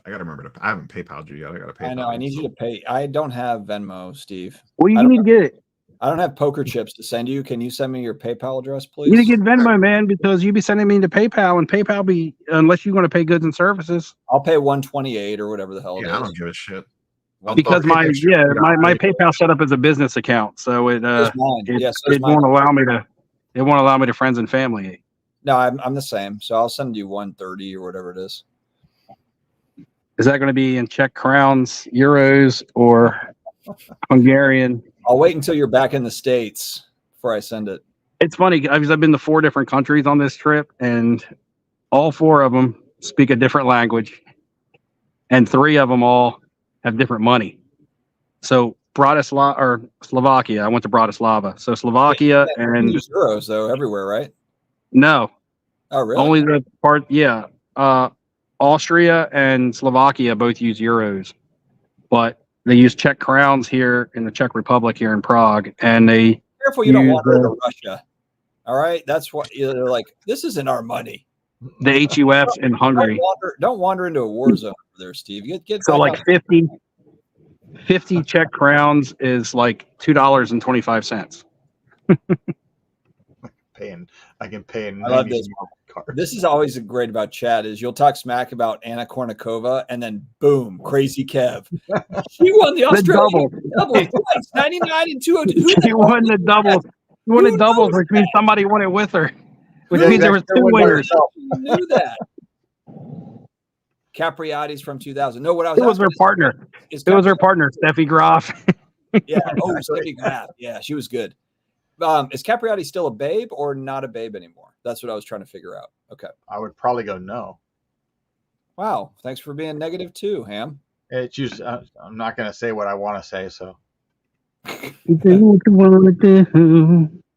Speaker 3: I gotta remember I haven't PayPal'd you yet. I gotta pay.
Speaker 1: I know. I need you to pay. I don't have Venmo, Steve.
Speaker 4: Well, you need to get it.
Speaker 1: I don't have poker chips to send you. Can you send me your PayPal address, please?
Speaker 4: You need to get Venmo, man, because you be sending me to PayPal, and PayPal be, unless you want to pay goods and services.
Speaker 1: I'll pay $128 or whatever the hell it is.
Speaker 3: I don't give a shit.
Speaker 4: Because my PayPal set up as a business account, so it won't allow me to friends and family.
Speaker 1: No, I'm the same. So I'll send you 130 or whatever it is.
Speaker 4: Is that going to be in Czech crowns, euros, or Hungarian?
Speaker 1: I'll wait until you're back in the States before I send it.
Speaker 4: It's funny because I've been to 4 different countries on this trip, and all 4 of them speak a different language, and 3 of them all have different money. So Slovakia, I went to Bratislava. So Slovakia and
Speaker 1: use euros though everywhere, right?
Speaker 4: No.
Speaker 1: Oh, really?
Speaker 4: Only the part, yeah. Austria and Slovakia both use euros, but they use Czech crowns here in the Czech Republic here in Prague, and they
Speaker 1: careful you don't wander into Russia. All right, that's what they're like. This isn't our money.
Speaker 4: The HUFs in Hungary.
Speaker 1: Don't wander into a war zone over there, Steve. Get
Speaker 4: so like 50 Czech crowns is like $2.25.
Speaker 2: I can pay.
Speaker 1: I love this.
Speaker 2: cards.
Speaker 1: This is always great about Chad is you'll talk smack about Anna Kournikova and then boom, crazy Kev. She won the Australian double twice, 99 and 202.
Speaker 4: She won the doubles. She won the doubles, which means somebody won it with her. Which means there was 2 winners.
Speaker 1: You knew that. Capriati's from 2000. No, what I was
Speaker 4: It was her partner.
Speaker 1: It
Speaker 4: was her partner, Steffi Graf.
Speaker 1: Yeah. Oh, Steffi Graf. Yeah, she was good. Is Capriati still a babe or not a babe anymore? That's what I was trying to figure out. Okay.
Speaker 2: I would probably go no.
Speaker 1: Wow. Thanks for being negative too, Ham.
Speaker 2: It's just I'm not going to say what I want to say. So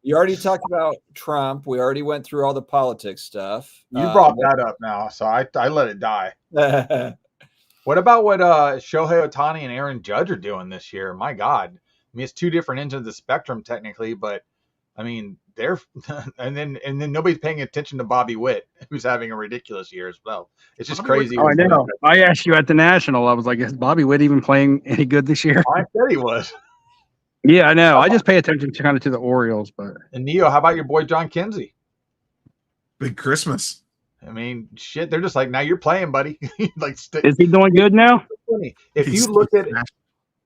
Speaker 1: You already talked about Trump. We already went through all the politics stuff.
Speaker 2: You brought that up now, so I let it die. What about what Shohei Ohtani and Aaron Judge are doing this year? My God. I mean, it's 2 different ends of the spectrum technically, but I mean, they're and then nobody's paying attention to Bobby Witt, who's having a ridiculous year as well. It's just crazy.
Speaker 4: Oh, I know. I asked you at the National. I was like, is Bobby Witt even playing any good this year?
Speaker 2: I said he was.
Speaker 4: Yeah, I know. I just pay attention to kind of to the Orioles, but
Speaker 2: and Neo, how about your boy John Kinsey?
Speaker 3: Big Christmas.
Speaker 2: I mean, shit, they're just like, now you're playing, buddy. Like,
Speaker 4: is he doing good now?
Speaker 2: If you look at,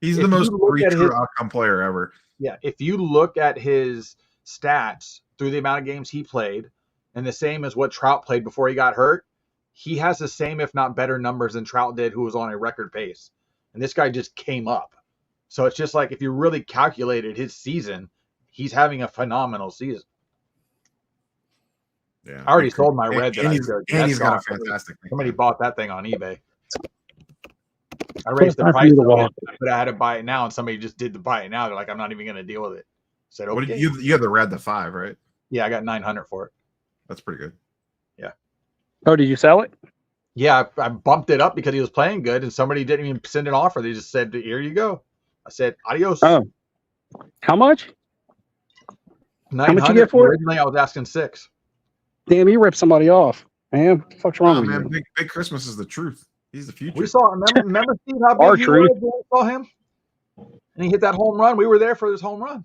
Speaker 3: he's the most true outcome player ever.
Speaker 2: Yeah, if you look at his stats through the amount of games he played, and the same as what Trout played before he got hurt, he has the same, if not better, numbers than Trout did, who was on a record pace. And this guy just came up. So it's just like if you really calculated his season, he's having a phenomenal season.
Speaker 3: Yeah,
Speaker 2: I already sold my red.
Speaker 3: And he's got a fantastic thing.
Speaker 2: Somebody bought that thing on eBay. I raised the price of it, but I had to buy it now, and somebody just did the buy it now. They're like, I'm not even going to deal with it. I said, okay.
Speaker 3: What did you had the red, the 5, right?
Speaker 2: Yeah, I got 900 for it.
Speaker 3: That's pretty good.
Speaker 2: Yeah.
Speaker 4: Oh, did you sell it?
Speaker 2: Yeah, I bumped it up because he was playing good, and somebody didn't even send an offer. They just said, here you go. I said, adios.
Speaker 4: Oh. How much?
Speaker 2: 900.
Speaker 4: How much you get for it?
Speaker 2: Originally, I was asking 6.
Speaker 4: Damn, you ripped somebody off. Man, what the fuck's wrong with you?
Speaker 3: Big Christmas is the truth. He's the future.
Speaker 2: We saw him. Remember Steve, how big he was when we saw him? And he hit that home run. We were there for his home run.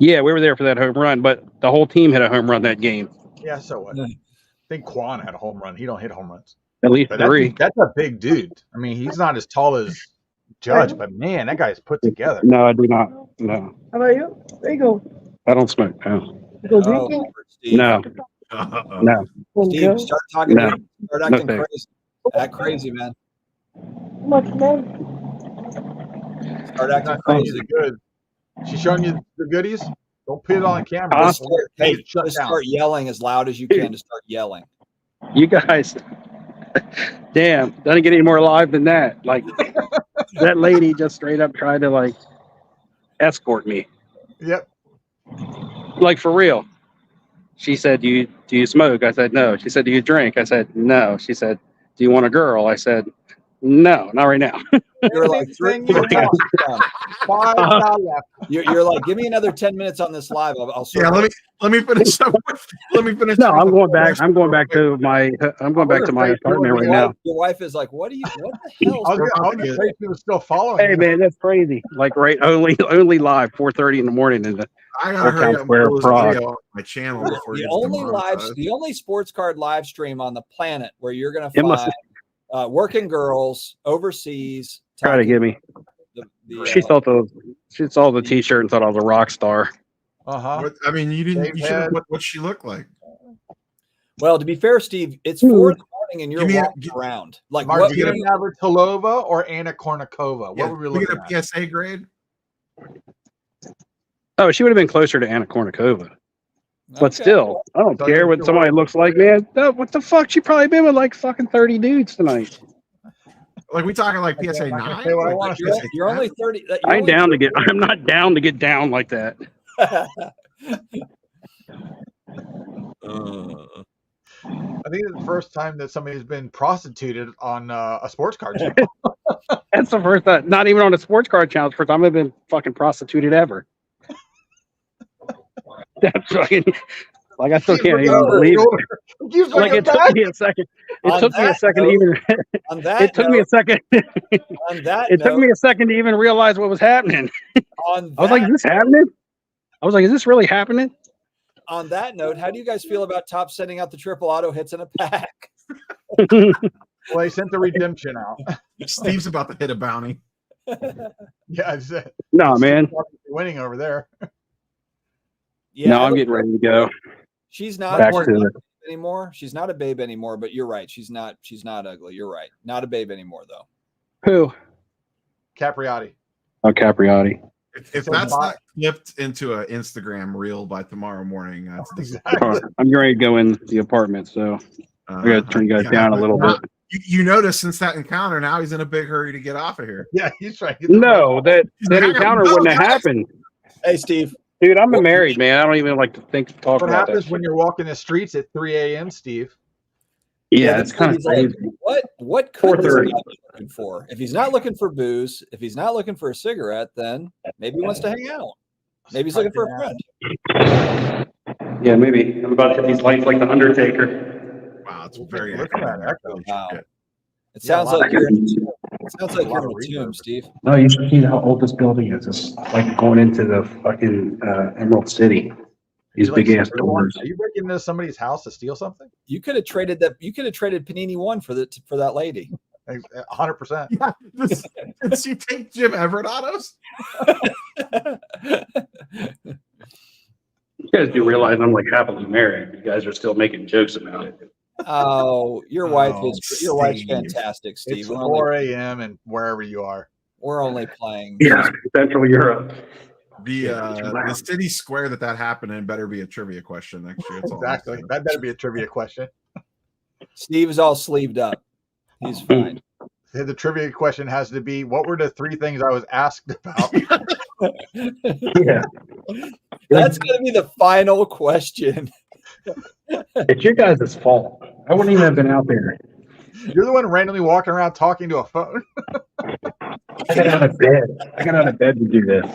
Speaker 4: Yeah, we were there for that home run, but the whole team hit a home run that game.
Speaker 2: Yeah, so what? I think Quan had a home run. He don't hit home runs.
Speaker 4: At least 3.
Speaker 2: That's a big dude. I mean, he's not as tall as Judge, but man, that guy's put together.
Speaker 4: No, I do not. No.
Speaker 5: How about you? There you go.
Speaker 4: I don't smoke. No.
Speaker 5: You go drinking?
Speaker 4: No. No.
Speaker 1: Steve, start talking. No. Start acting crazy. Act crazy, man.
Speaker 5: Much man.
Speaker 1: Start acting crazy.
Speaker 2: Good. She's showing you the goodies. Don't put it on camera.
Speaker 1: Just start yelling as loud as you can to start yelling.
Speaker 4: You guys, damn, doesn't get any more live than that. Like that lady just straight up tried to like escort me.
Speaker 2: Yep.
Speaker 4: Like for real. She said, do you smoke? I said, no. She said, do you drink? I said, no. She said, do you want a girl? I said, no, not right now.
Speaker 1: You're like, you're like, give me another 10 minutes on this live. I'll
Speaker 3: yeah, let me finish up. Let me finish.
Speaker 4: No, I'm going back. I'm going back to my apartment right now.
Speaker 1: Your wife is like, what the hell?
Speaker 2: I was still following.
Speaker 4: Hey man, that's crazy. Like only live 4:30 in the morning in the
Speaker 3: I gotta hurry up on my channel before
Speaker 1: the only sports card live stream on the planet where you're gonna find working girls overseas.
Speaker 4: Try to get me. She saw the T-shirt and thought I was a rock star.
Speaker 3: I mean, you should what she looked like.
Speaker 1: Well, to be fair, Steve, it's 4 in the morning and you're walking around. Like,
Speaker 2: Mark, what? Martina Navratilova or Anna Kournikova? What were we looking at?
Speaker 3: A PSA grade?
Speaker 4: Oh, she would have been closer to Anna Kournikova. But still, I don't care what somebody looks like, man. What the fuck? She probably been with like fucking 30 dudes tonight.
Speaker 3: Like we talking like PSA 9?
Speaker 1: You're only 30.
Speaker 4: I'm not down to get down like that.
Speaker 2: I think it's the first time that somebody's been prostituted on a sports card channel.
Speaker 4: That's the first time. Not even on a sports card channel. It's the first time I've been fucking prostituted ever. That's fucking like I still can't even believe it. Like it took me a second. It took me a second to even. It took me a second. It took me a second to even realize what was happening. I was like, "Is this happening?" I was like, "Is this really happening?"
Speaker 1: on that note, how do you guys feel about Top sending out the triple auto hits in a pack?
Speaker 2: Well, they sent the redemption out.
Speaker 3: Steve's about to hit a bounty.
Speaker 2: Yeah, it's,
Speaker 4: No, man.
Speaker 2: winning over there.
Speaker 1: Yeah,
Speaker 4: No, I'm getting ready to go.
Speaker 1: She's not
Speaker 4: Back to it.
Speaker 1: anymore. She's not a babe anymore, but you're right. She's not ugly. You're right. Not a babe anymore, though.
Speaker 4: Who?
Speaker 2: Capriati.
Speaker 4: Oh, Capriati.
Speaker 3: If that's not flipped into an Instagram reel by tomorrow morning, that's
Speaker 2: Exactly.
Speaker 4: I'm ready to go in the apartment, so I got to turn you guys down a little bit.
Speaker 3: You notice since that encounter, now he's in a big hurry to get off of here.
Speaker 2: Yeah, he's trying to get the
Speaker 4: No, that encounter wouldn't have happened.
Speaker 1: Hey, Steve.
Speaker 4: Dude, I'm a married man. I don't even like to talk
Speaker 2: What
Speaker 4: about
Speaker 2: happens
Speaker 4: that.
Speaker 2: when you're walking the streets at 3 a.m., Steve?
Speaker 4: Yeah, it's kind of
Speaker 1: he's like,
Speaker 4: crazy.
Speaker 1: what could this
Speaker 4: 4:30.
Speaker 1: guy be looking for? If he's not looking for booze, if he's not looking for a cigarette, then maybe he wants to hang out. Maybe he's looking for a friend.
Speaker 4: Yeah, maybe. I'm about to hit these lights like the Undertaker.
Speaker 3: Wow, it's very
Speaker 2: Look at that echo.
Speaker 1: Wow.
Speaker 3: accurate.
Speaker 1: It sounds
Speaker 2: Yeah,
Speaker 1: like you're in a
Speaker 2: reverb.
Speaker 1: tomb, Steve.
Speaker 4: No, you should see how old this building is. It's like going into the fucking Emerald City. These
Speaker 2: You like
Speaker 4: big ass
Speaker 2: some real ones?
Speaker 4: doors.
Speaker 2: Are you breaking into somebody's house to steal something?
Speaker 1: You could have traded that. You could have traded Panini One for that lady.
Speaker 2: 100%.
Speaker 3: Yeah, does you take Jim Everett autos?
Speaker 4: You guys do realize I'm like happily married. You guys are still making jokes about it.
Speaker 1: Oh, your wife's
Speaker 3: Steve.
Speaker 1: fantastic, Steve.
Speaker 2: It's
Speaker 1: We're
Speaker 2: 4 a.m. and wherever you are.
Speaker 1: only playing.
Speaker 4: Yeah, Central Europe.
Speaker 3: The city square that happened in better be a trivia question next year. That's all I'm
Speaker 2: Exactly.
Speaker 3: saying.
Speaker 2: That better be a trivia question.
Speaker 1: Steve is all sleeved up. He's fine.
Speaker 2: The trivia question has to be, what were the 3 things I was asked about?
Speaker 4: Yeah.
Speaker 1: That's going to be the final question.
Speaker 4: It's your guys' fault. I wouldn't even have been out there.
Speaker 2: You're the one randomly walking around talking to a phone.
Speaker 4: I got out of bed. To do this.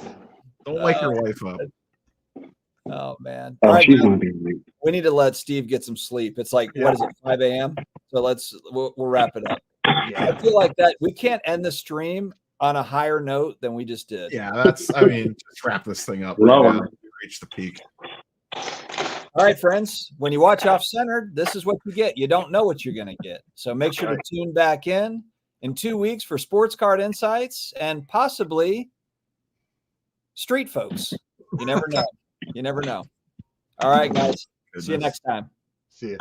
Speaker 3: Don't wake your wife up.
Speaker 1: Oh man!
Speaker 4: Oh,
Speaker 1: All right,
Speaker 4: she's
Speaker 1: guys,
Speaker 4: going to be late.
Speaker 1: we need to let Steve get some sleep. It's like what is it, 5 a.m. So we'll wrap it up. I feel like that we can't end the stream on a higher note than we just did.
Speaker 3: Yeah, just wrap this thing up.
Speaker 4: Lower.
Speaker 3: Now. We reached the peak.
Speaker 1: All right, friends. When you watch Off Centered, this is what you get. You don't know what you're going to get, so make sure to tune back in 2 weeks for sports card insights and possibly street folks. You never know. You never know. All right, guys. See you next time.
Speaker 2: See you.